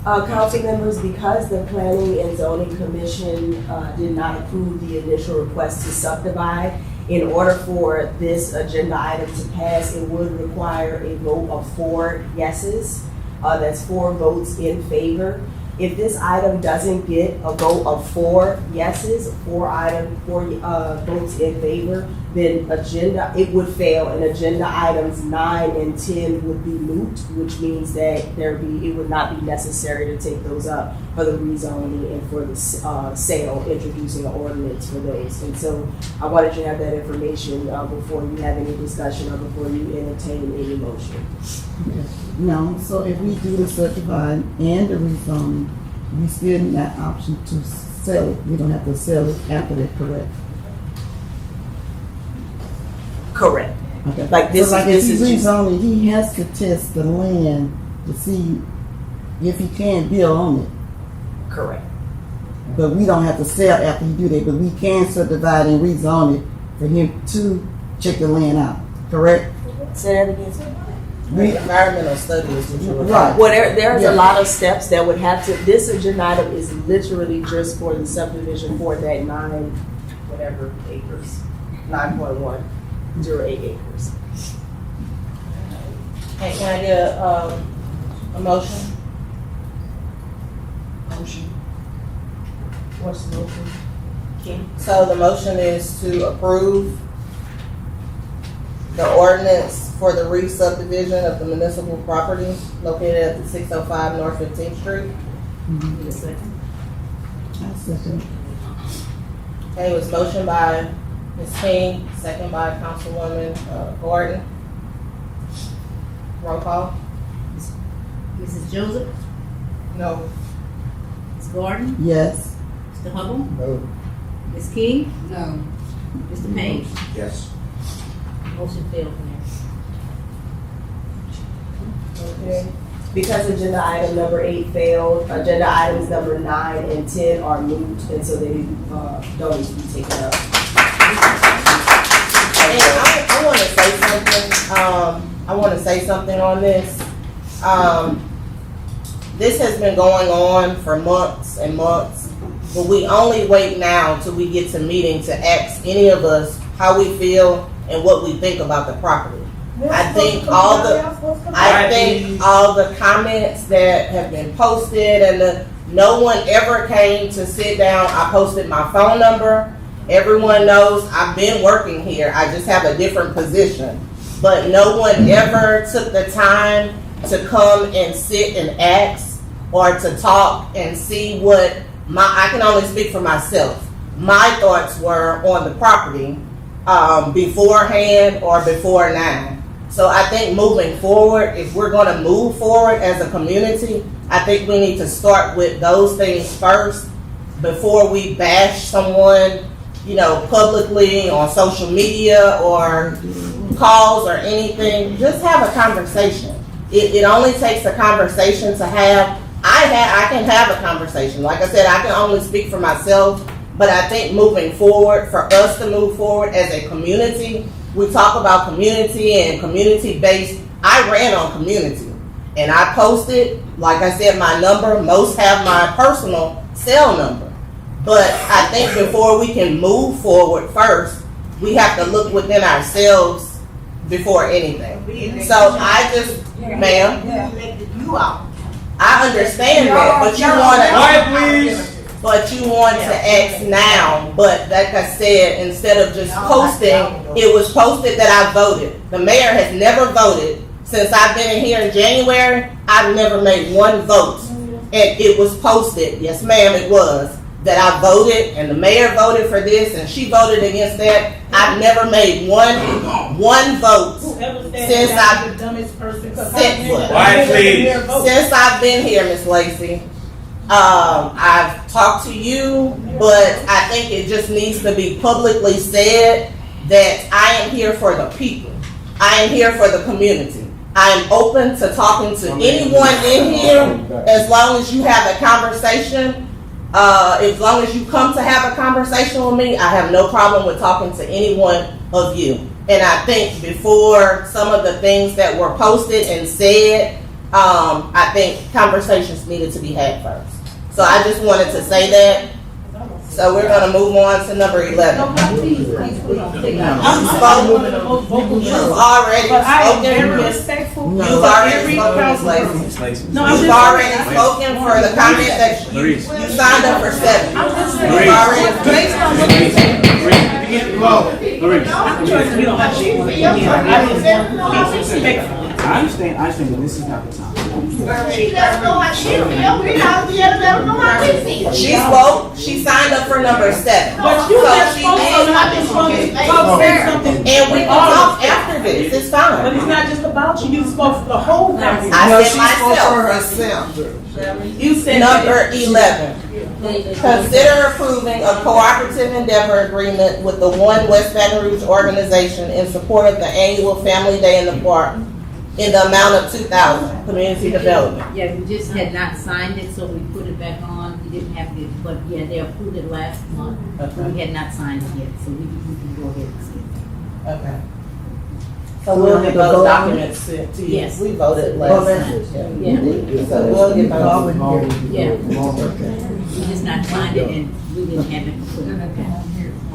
Council members, because the Planning and Zoning Commission did not approve the initial request to subdivide, in order for this agenda item to pass, it would require a vote of 4 yeses. That's 4 votes in favor. If this item doesn't get a vote of 4 yeses, 4 votes in favor, then it would fail, and agenda items 9 and 10 would be moot, which means that it would not be necessary to take those up for the rezoning and for the sale, introducing an ordinance for those. And so I wanted you to have that information before you have any discussion or before you entertain any motion. No, so if we do the certified and the rezoning, we still need that option to sell it. We don't have to sell it after that, correct? Correct. Okay. Like this, so like this if is he's just, rezoning, he has to test the land to see if he can build on it. correct. But we don't have to sell after he do that, but we can subdivide and rezone it for him to check the land out, correct? Say that again. Environmental studies. Right. Well, there's a lot of steps that would have to, this agenda item is literally just for the subdivision for that 9 whatever acres, 9.108 acres. Hey, can I get a motion? Motion. What's the motion? So the motion is to approve the ordinance for the re-subdivision of the municipal property located at the 605 North 15th Street. Need a second? I second. Okay, it was motion by Ms. Payne, second by Councilwoman Gordon. Roll call. Mrs. Joseph, No. Ms. Gordon, Yes. Mr. Hubble, No. Ms. King, No. Mr. Payne. Yes. Motion failed, Mayor. Okay. Because agenda item number 8 failed, agenda items number 9 and 10 are moved, and so they don't need to be taken up. And I want to say something, I want to say something on this. This has been going on for months and months, but we only wait now till we get to meeting to ask any of us how we feel and what we think about the property. I think all the comments that have been posted and no one ever came to sit down. I posted my phone number. Everyone knows I've been working here. I just have a different position. But no one ever took the time to come and sit and ask or to talk and see what I can only speak for myself. My thoughts were on the property beforehand or before now. So I think moving forward, if we're going to move forward as a community, I think we need to start with those things first before we bash someone, publicly on social media or calls or anything. Just have a conversation. It only takes a conversation to have. I can have a conversation. Like I said, I can only speak for myself, but I think moving forward, for us to move forward as a community, we talk about community and community-based. I ran on community, and I posted, like I said, my number. Most have my personal cell number. But I think before we can move forward first, we have to look within ourselves before anything. So I just, ma'am, You out. I understand that, but you want to. Quiet, please. But you want to ask now, but like I said, instead of just posting, it was posted that I voted. The mayor has never voted. Since I've been in here in January, I've never made one vote. And it was posted, yes ma'am, it was, that I voted and the mayor voted for this and she voted against that. I've never made one vote since I've the dumbest person. Quiet, please. Since I've been here, Miss Lacy. I've talked to you, but I think it just needs to be publicly said that I am here for the people. I am here for the community. I am open to talking to anyone in here as long as you have a conversation. As long as you come to have a conversation with me, I have no problem with talking to any one of you. And I think before some of the things that were posted and said, I think conversations needed to be had first. So I just wanted to say that. So we're going to move on to number 11. You've already But I am very spoken. respectful. You've already spoken, Ms. Lacey. No, I'm You've just- already spoken for the comment that you signed up for 7. I'm just saying. You've already. Based on what you said. Maurice. I'm sure you don't have to. I just want to be respectful. I understand, but this is not the time. She spoke, she signed up for number 7. But you So just she spoke, did- so I just want to say something. And we can talk after this, it's But fine. it's not just about you, you spoke for the whole council. I said myself. You said. Number 11. Consider approving a cooperative endeavor agreement with the One West Baton Rouge organization in support of the annual Family Day in the Park in the amount of $2,000, community development. Yeah, we just had not signed it, so we put it back on. We didn't have it, but yeah, they approved it last month. Okay. We had not signed it yet, so we can go ahead and see it. Okay. So we'll get those documents sent to you. Yes. We voted Oh, last that's time. it. Yeah, So we'll get those. yeah. Okay. We just not signed it and we didn't have it put it back.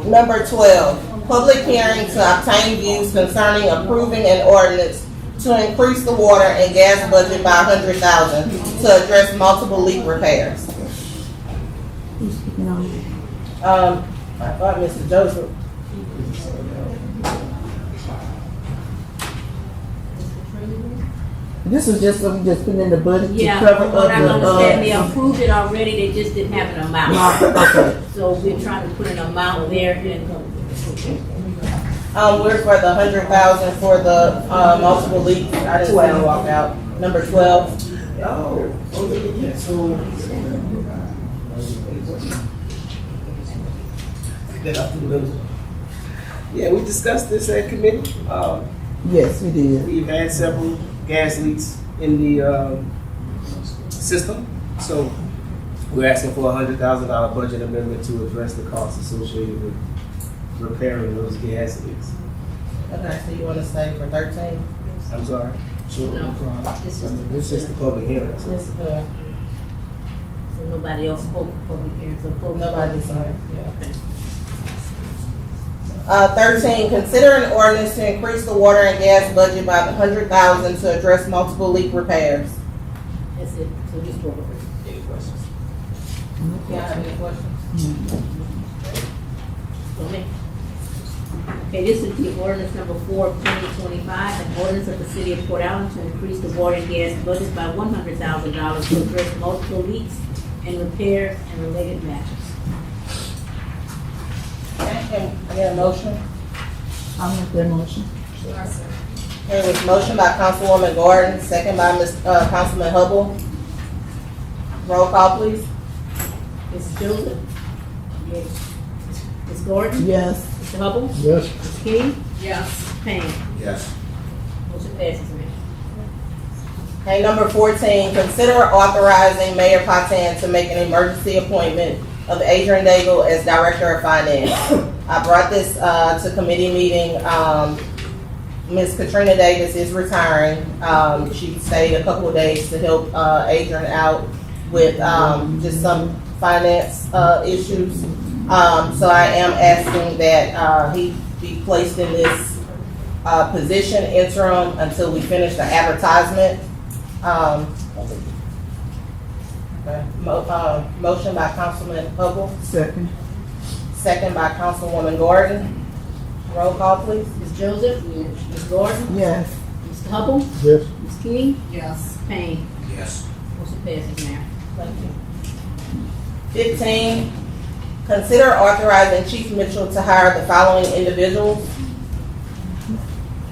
Number 12, public hearing to obtain views concerning approving an ordinance to increase the water and gas budget by $100,000 to address multiple leak repairs. Who's speaking on it? I thought Mr. Joseph. This was just something just put in the budget to Yeah, cover from what I understand, they up approved it already, they just didn't have an amount. Okay. So we're trying to put an amount there and We're for the $100,000 for the multiple leaks. I didn't want to walk out. Number 12. Oh. Yeah, we discussed this at committee. Yes, we did. We've had several gas leaks in the system, so we're asking for $100,000 budget amendment to address the costs associated with repairing those gas leaks. Okay, so you wanna stay for 13? I'm sorry. No, this is, This is the public hearing. so- Yes, good. so nobody else spoke public hearing, so public. Nobody, sorry. Okay. 13, consider an ordinance to increase the water and gas budget by $100,000 to address multiple leak repairs. That's it, so just go over it. Any questions? Y'all have any questions? Go ahead. Okay, this is the ordinance number 4 of 2025, an ordinance of the city of Port Allen to increase the water and gas budget by $100,000 to address multiple leaks and repairs and related matters. Okay, can I get a motion? I'll make that motion. Okay, it was motion by Councilwoman Gordon, second by Councilman Hubble. Roll call, please. Ms. Joseph? Yes. Ms. Gordon? Yes. Mr. Hubble? Yes. Ms. King? Yes. Ms. Payne? Yes. Motion passes, ma'am. Okay, number 14, consider authorizing Mayor Pattan to make an emergency appointment of Adrain as Director of Finance. I brought this to committee meeting. Ms. Katrina Davis is retiring. She stayed a couple of days to help Adrain out with just some finance issues. So I am asking that he be placed in this position interim until we finish the advertisement. Okay. Motion by Councilman Hubble, Second. second by Councilwoman Gordon. Roll call, please. Ms. Joseph? Yes. Ms. Gordon? Yes. Mr. Hubble? Yes. Ms. King? Yes. Payne? Yes. Motion passes, ma'am. Thank you. 15, consider authorizing Chief Mitchell to hire the following individuals: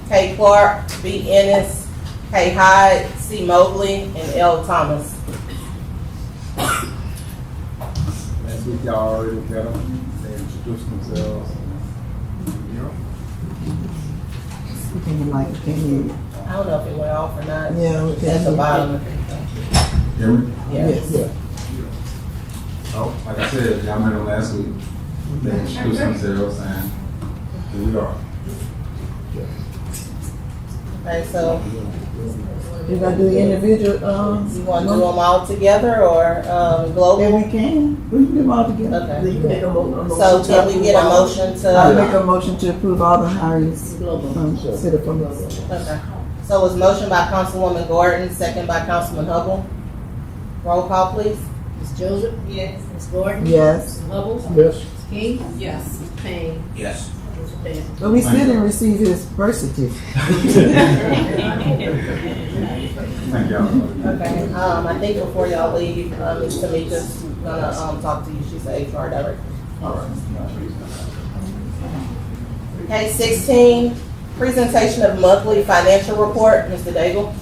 K. Clark, B. Ennis, K. Hyde, C. Mobley, and L. Thomas. Last week y'all already met them. They introduced themselves. Speaking of like, can you? I don't know if it went off or not. Yeah, we It's at the can. bottom. Hear me? Yes. Yes. Oh, like I said, y'all met them last week. They introduced themselves and here we are. Okay, so You gonna do the individual, you want to do them all together or If global? we can, we can do them all together. Okay. Then you make a motion. So can we get a motion I'll make to? a motion to approve all the hirings Global. from city police. Okay. So it was motion by Councilwoman Gordon, second by Councilman Hubble. Roll call, please. Ms. Joseph? Yes. Ms. Gordon? Yes. Mr. Hubble? Yes. Ms. King? Yes. Ms. Payne? Yes. Motion passes. But we still didn't receive his birth certificate. Thank y'all. Okay, I think before y'all leave, Ms. Tamika's gonna, talk to you, she's the HR director. All right. Okay, 16, presentation of monthly financial report, Mr. Daigle.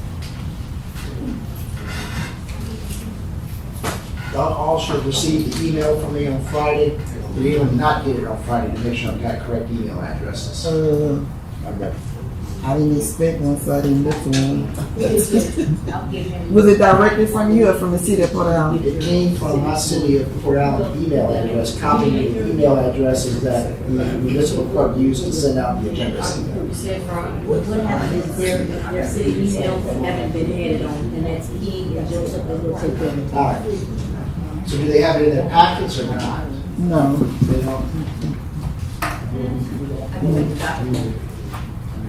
Y'all all should have received the email from me on Friday. You did not get it on Friday to make sure I've got correct email addresses. I didn't expect one, so I didn't look for one. I'll give him. Was it directly from you or from the city of Port Allen? It came from my city of Port Allen email address, copying the email addresses that the municipal clerk used to send out the agendas. You said from, what happened is their city emails haven't been added on, and that's King and Joseph, that will take care of it. All right. So do they have it in their packets or not? No. They don't?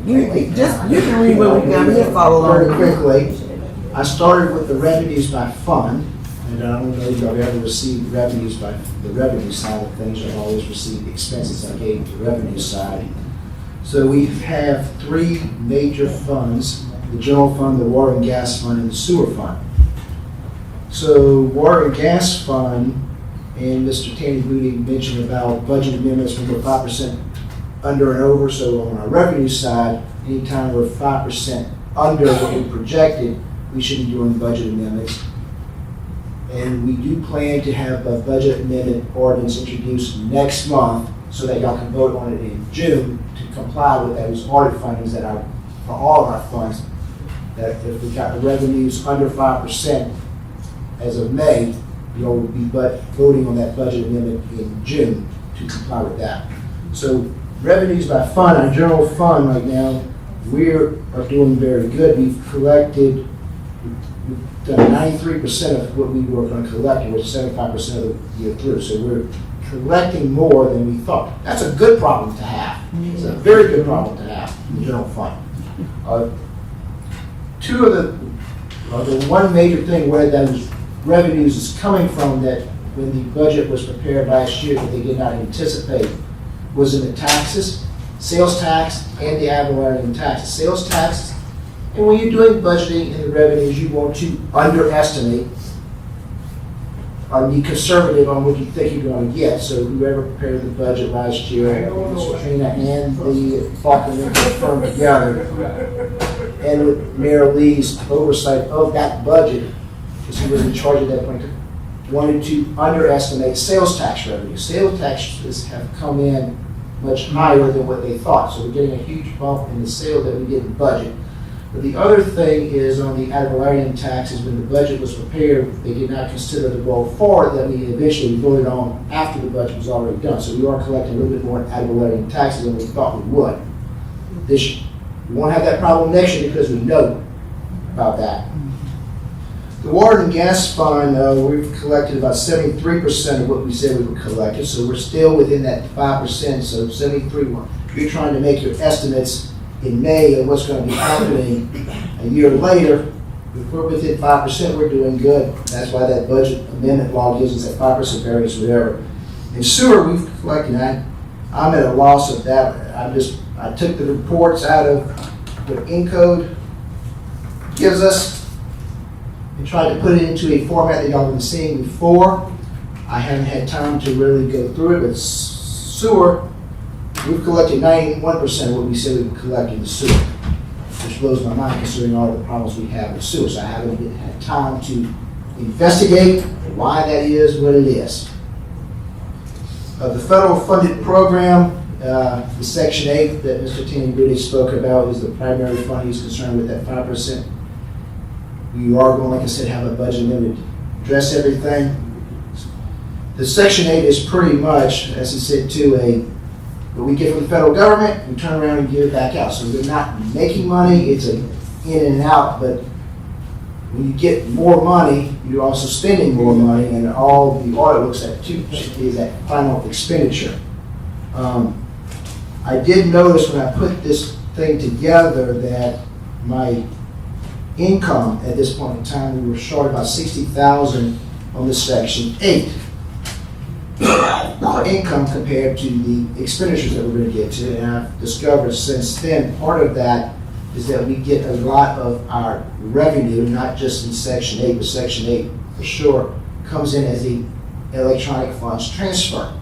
You can read what we got, we'll follow Very along. quickly, I started with the revenues by fund, and I don't know if I've ever received revenues by the revenue side of things. I've always received expenses I gave to the revenue side. So we have three major funds: the general fund, the water and gas fund, and the sewer fund. So water and gas fund, and Mr. Tanny Moody mentioned about budget amendments when we're 5% under and over. So on our revenue side, anytime we're 5% under what we projected, we should be doing budget amendments. And we do plan to have a budget amendment ordinance introduced next month so that y'all can vote on it in June to comply with those audit findings that are for all of our funds. That if we got the revenues under 5% as of May, you'll be voting on that budget amendment in June to comply with that. So revenues by fund, our general fund right now, we are doing very good. We've collected, we've done 93% of what we were going to collect, and we're 75% of the year through. So we're collecting more than we thought. That's a good problem to have. It's a very good problem to have in the general fund. The one major thing where those revenues is coming from that when the budget was prepared last year that they did not anticipate was in the taxes, sales tax, and the ad valorem taxes. Sales tax, and when you're doing budgeting in the revenues, you want to underestimate or be conservative on what you think you're going to get. So whoever prepared the budget last year, Ms. Katrina and the Falcon firm together, and with Mayor Lee's oversight of that budget, because he was in charge at that point, wanted to underestimate sales tax revenue. Sales taxes have come in much higher than what they thought. So we're getting a huge bump in the sale that we didn't budget. But the other thing is on the ad valorem taxes, when the budget was prepared, they did not consider the roll forward that we eventually voted on after the budget was already done. So we are collecting a little bit more ad valorem taxes than we thought we would. We won't have that problem next year because we know about that. The water and gas fund, we've collected about 73% of what we said we would collect. So we're still within that 5%, so 73. You're trying to make your estimates in May of what's going to be happening a year later. If we're within 5%, we're doing good. That's why that budget amendment law gives us that 5% variance, whatever. In sewer, we've collected that. I'm at a loss of that. I took the reports out of what Encode gives us and tried to put it into a format that y'all have been seeing before. I haven't had time to really go through it, but sewer, we've collected 91% of what we said we would collect in the sewer, which blows my mind considering all the problems we have with sewer. So I haven't had time to investigate why that is what it is. The federal funded program, the Section 8 that Mr. Tanny spoke about is the primary fund he's concerned with, that 5%. We are going, like I said, have a budget limit to address everything. The Section 8 is pretty much, as he said, what we get from the federal government, we turn around and give it back out. So we're not making money, it's an in and out, but when you get more money, you're also spending more money, and all the audit looks at too is that final expenditure. I did notice when I put this thing together that my income at this point in time, we were short about $60,000 on the Section 8. Our income compared to the expenditures that we're going to get to, and I've discovered since then, part of that is that we get a lot of our revenue, not just in Section 8, but Section 8 for sure, comes in as the electronic funds transfer,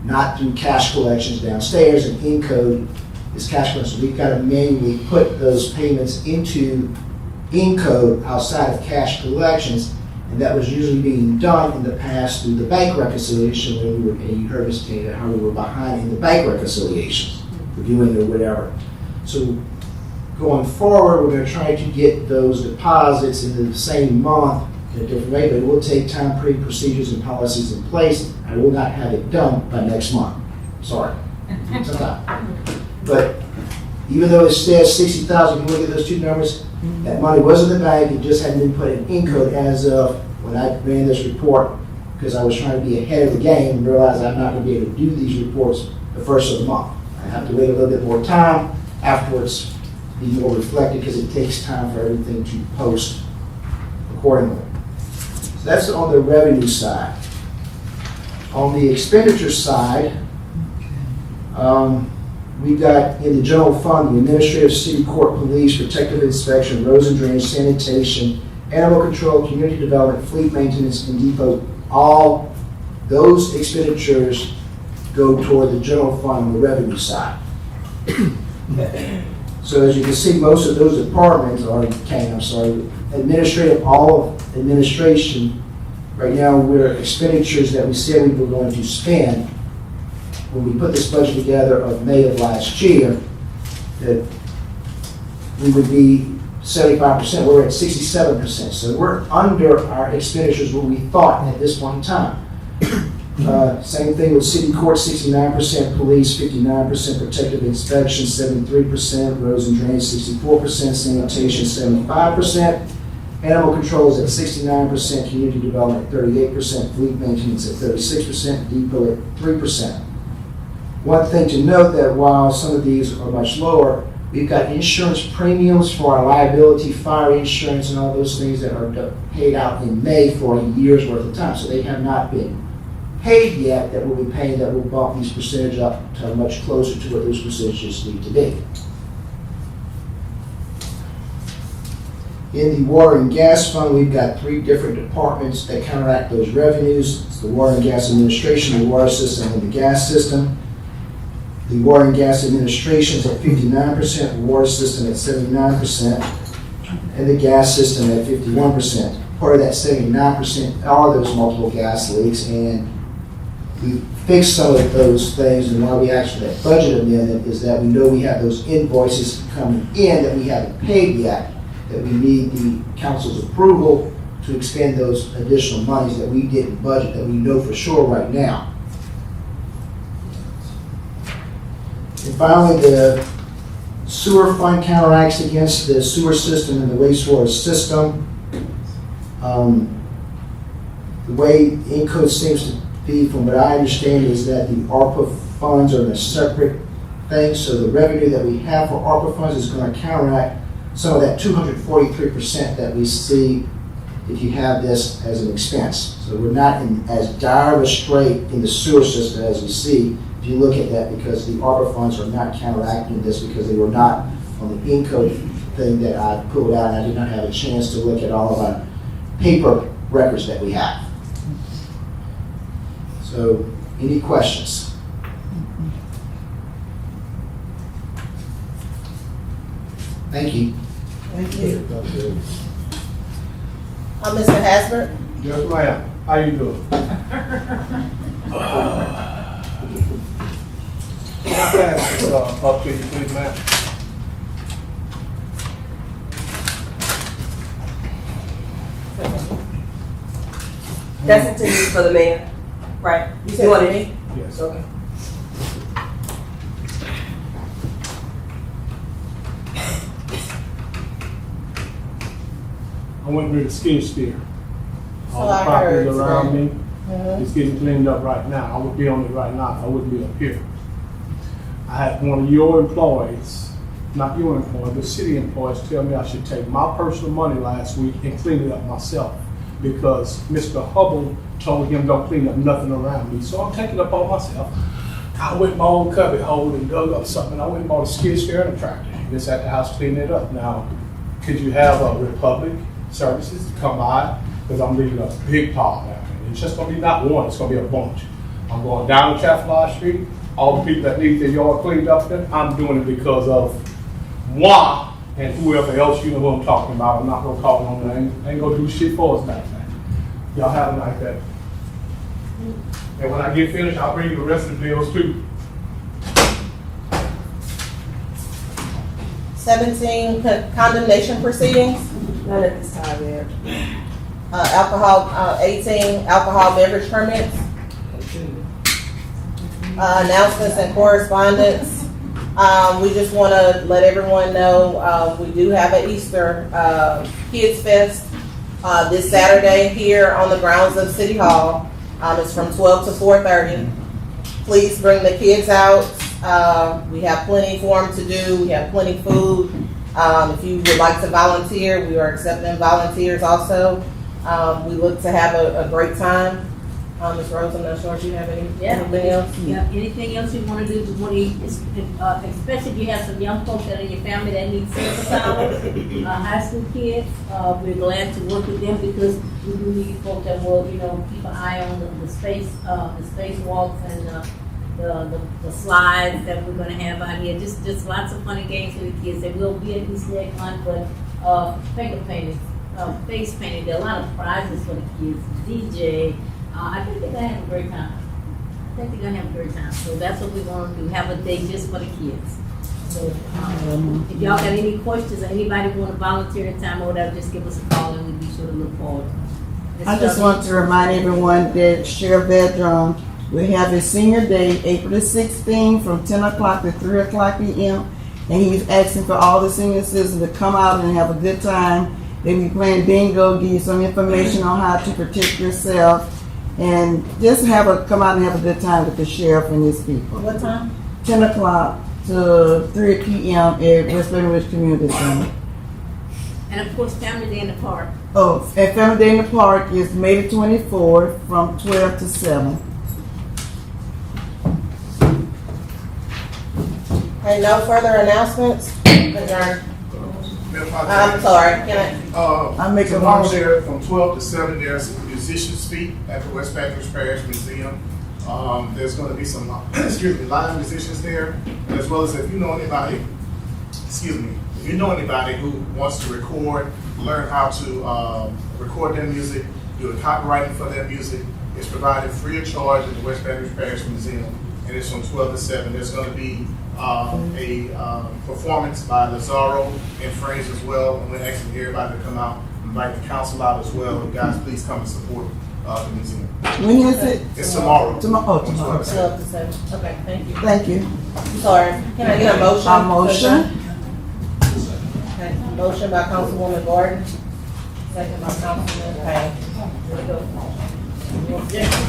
not through cash collections downstairs, and Encode is cash collections. We've got to manually put those payments into Encode outside of cash collections, and that was usually being done in the past through the bank reconciliation when we were, and you heard us tell you how we were behind in the bank reconciliations, reviewing or whatever. So going forward, we're going to try to get those deposits in the same month in a different way, but it will take time, putting procedures and policies in place. I will not have it done by next month. Sorry. But even though it says 60,000, you look at those two numbers, that money was in the bank, it just hadn't been put in Encode as of when I ran this report, because I was trying to be ahead of the game and realized I'm not going to be able to do these reports the first of the month. I have to wait a little bit more time afterwards to be more reflected, because it takes time for everything to post accordingly. So that's on the revenue side. On the expenditure side, we've got in the general fund, the administrative, city, court, police, protective inspection, roads and drainage, sanitation, animal control, community development, fleet maintenance, and depot. All those expenditures go toward the general fund on the revenue side. So as you can see, most of those departments are, all of administration, right now, we're expenditures that we said we were going to spend when we put this budget together of May of last year, that we would be 75%, we're at 67%. So we're under our expenditures what we thought at this point in time. Same thing with city court, 69%, police, 59%, protective inspection, 73%, roads and drains, 64%, sanitation, 75%, animal control is at 69%, community development, 38%, fleet maintenance at 36%, depot at 3%. One thing to note that while some of these are much lower, we've got insurance premiums for our liability, fire insurance, and all those things that are paid out in May for a year's worth of time. So they have not been paid yet, that we'll be paying, that will bump these percentage up to much closer to what those percentages need to be. In the water and gas fund, we've got 3 different departments that counteract those revenues. It's the water and gas administration, the water system, and the gas system. The water and gas administration is at 59%, the water system at 79%, and the gas system at 51%. Part of that 79% are those multiple gas leaks, and we fixed some of those things, and why we actually have budget amendment is that we know we have those invoices coming in that we haven't paid yet, that we need the council's approval to expend those additional monies that we didn't budget, that we know for sure right now. And finally, the sewer fund counteracts against the sewer system and the wastewater system. The way Encode seems to be, from what I understand, is that the ARPA funds are in a separate thing, so the revenue that we have for ARPA funds is going to counteract some of that 243% that we see if you have this as an expense. So we're not in as dire of a strait in the sewer system as we see if you look at that, because the ARPA funds are not counteracting this because they were not on the Encode thing that I pulled out, and I did not have a chance to look at all of our paper records that we have. So, any questions? Thank you. Thank you. Mr. Hasbert? Yes, ma'am. How you doing? Can I pass this up to you, please, ma'am? That's intended for the mayor, right? You want it? Yes. Okay. I went through the skid steer. All So the I properties heard around today. me, it's getting cleaned up right now. I would be on it right now. I wouldn't be up here. I had one of your employees, not your employee, but city employees, tell me I should take my personal money last week and clean it up myself, because Mr. Hubble told him don't clean up nothing around me. So I'm taking it up on myself. I went in my own cubby hole and dug up something. I went and bought a skid steer and a tractor. Just at the house cleaning it up. Now, could you have a Republic Services to come by? Because I'm leaving a big pile down here. It's just going to be not one, it's going to be a bunch. I'm going down to Chaffelage Street. All the people that need their yard cleaned up, then I'm doing it because of moi and whoever else, you know who I'm talking about. I'm not going to call no names. Ain't going to do shit for us back there. Y'all have a nice day. And when I get finished, I'll bring you the rest of the bills too. 17, condemnation proceedings. None at this time, Mayor. 18, alcohol beverage permits. Announcements and correspondence. We just want to let everyone know we do have an Easter Kids Fest this Saturday here on the grounds of City Hall. It's from 12 to 4:30. Please bring the kids out. We have plenty for them to do. We have plenty food. If you would like to volunteer, we are accepting volunteers also. We look to have a great time. Ms. Rose, I'm not sure if you have anything else? Yeah, anything else you want to do, especially if you have some young folks that are in your family that need service hours, high school kids, we're glad to work with them because we do need folks that will, keep an eye on the space walks and the slides that we're gonna have out here, just lots of funny games for the kids. There will be an Easter egg hunt, but finger painting, face painting, there are a lot of prizes for the kids, DJ. I think they're gonna have a great time. So that's what we want to do, have a day just for the kids. So, if y'all got any questions or anybody want to volunteer their time or whatever, just give us a call and we'll be sure to look forward. I just want to remind everyone that Sheriff Adrain will have his senior day, April the 16th, from 10 o'clock to 3 o'clock p.m. And he's asking for all the senior citizens to come out and have a good time. They'll be playing bingo, give you some information on how to protect yourself, and just come out and have a good time with the sheriff and his people. What time? 10 o'clock to 3 p.m. at West Baton Rouge Community Center. And of course, Family Day in the Park. Oh, at Family Day in the Park is May the 24th from 12 to 7. Okay, no further announcements? Adjourn. I'm sorry, can I make a tomorrow motion. there from 12 to 7, there's a musician speak at the West Baton Rouge Parish Museum. There's going to be some, live musicians there, as well as if you know anybody, if you know anybody who wants to record, learn how to record their music, do the copywriting for their music, it's provided free of charge at the West Baton Rouge Parish Museum, and it's from 12 to 7. There's going to be a performance by Lazaro and friends as well, and we're asking everybody to come out, invite the council out as well. And guys, please come and support the museum. When is it? It's tomorrow. Tomorrow. From 12 to 7. 12 to 7. Okay, thank you. Thank you. Sorry, can I get a motion? A motion. Okay, motion by Councilwoman Gordon, second by Councilman Payne.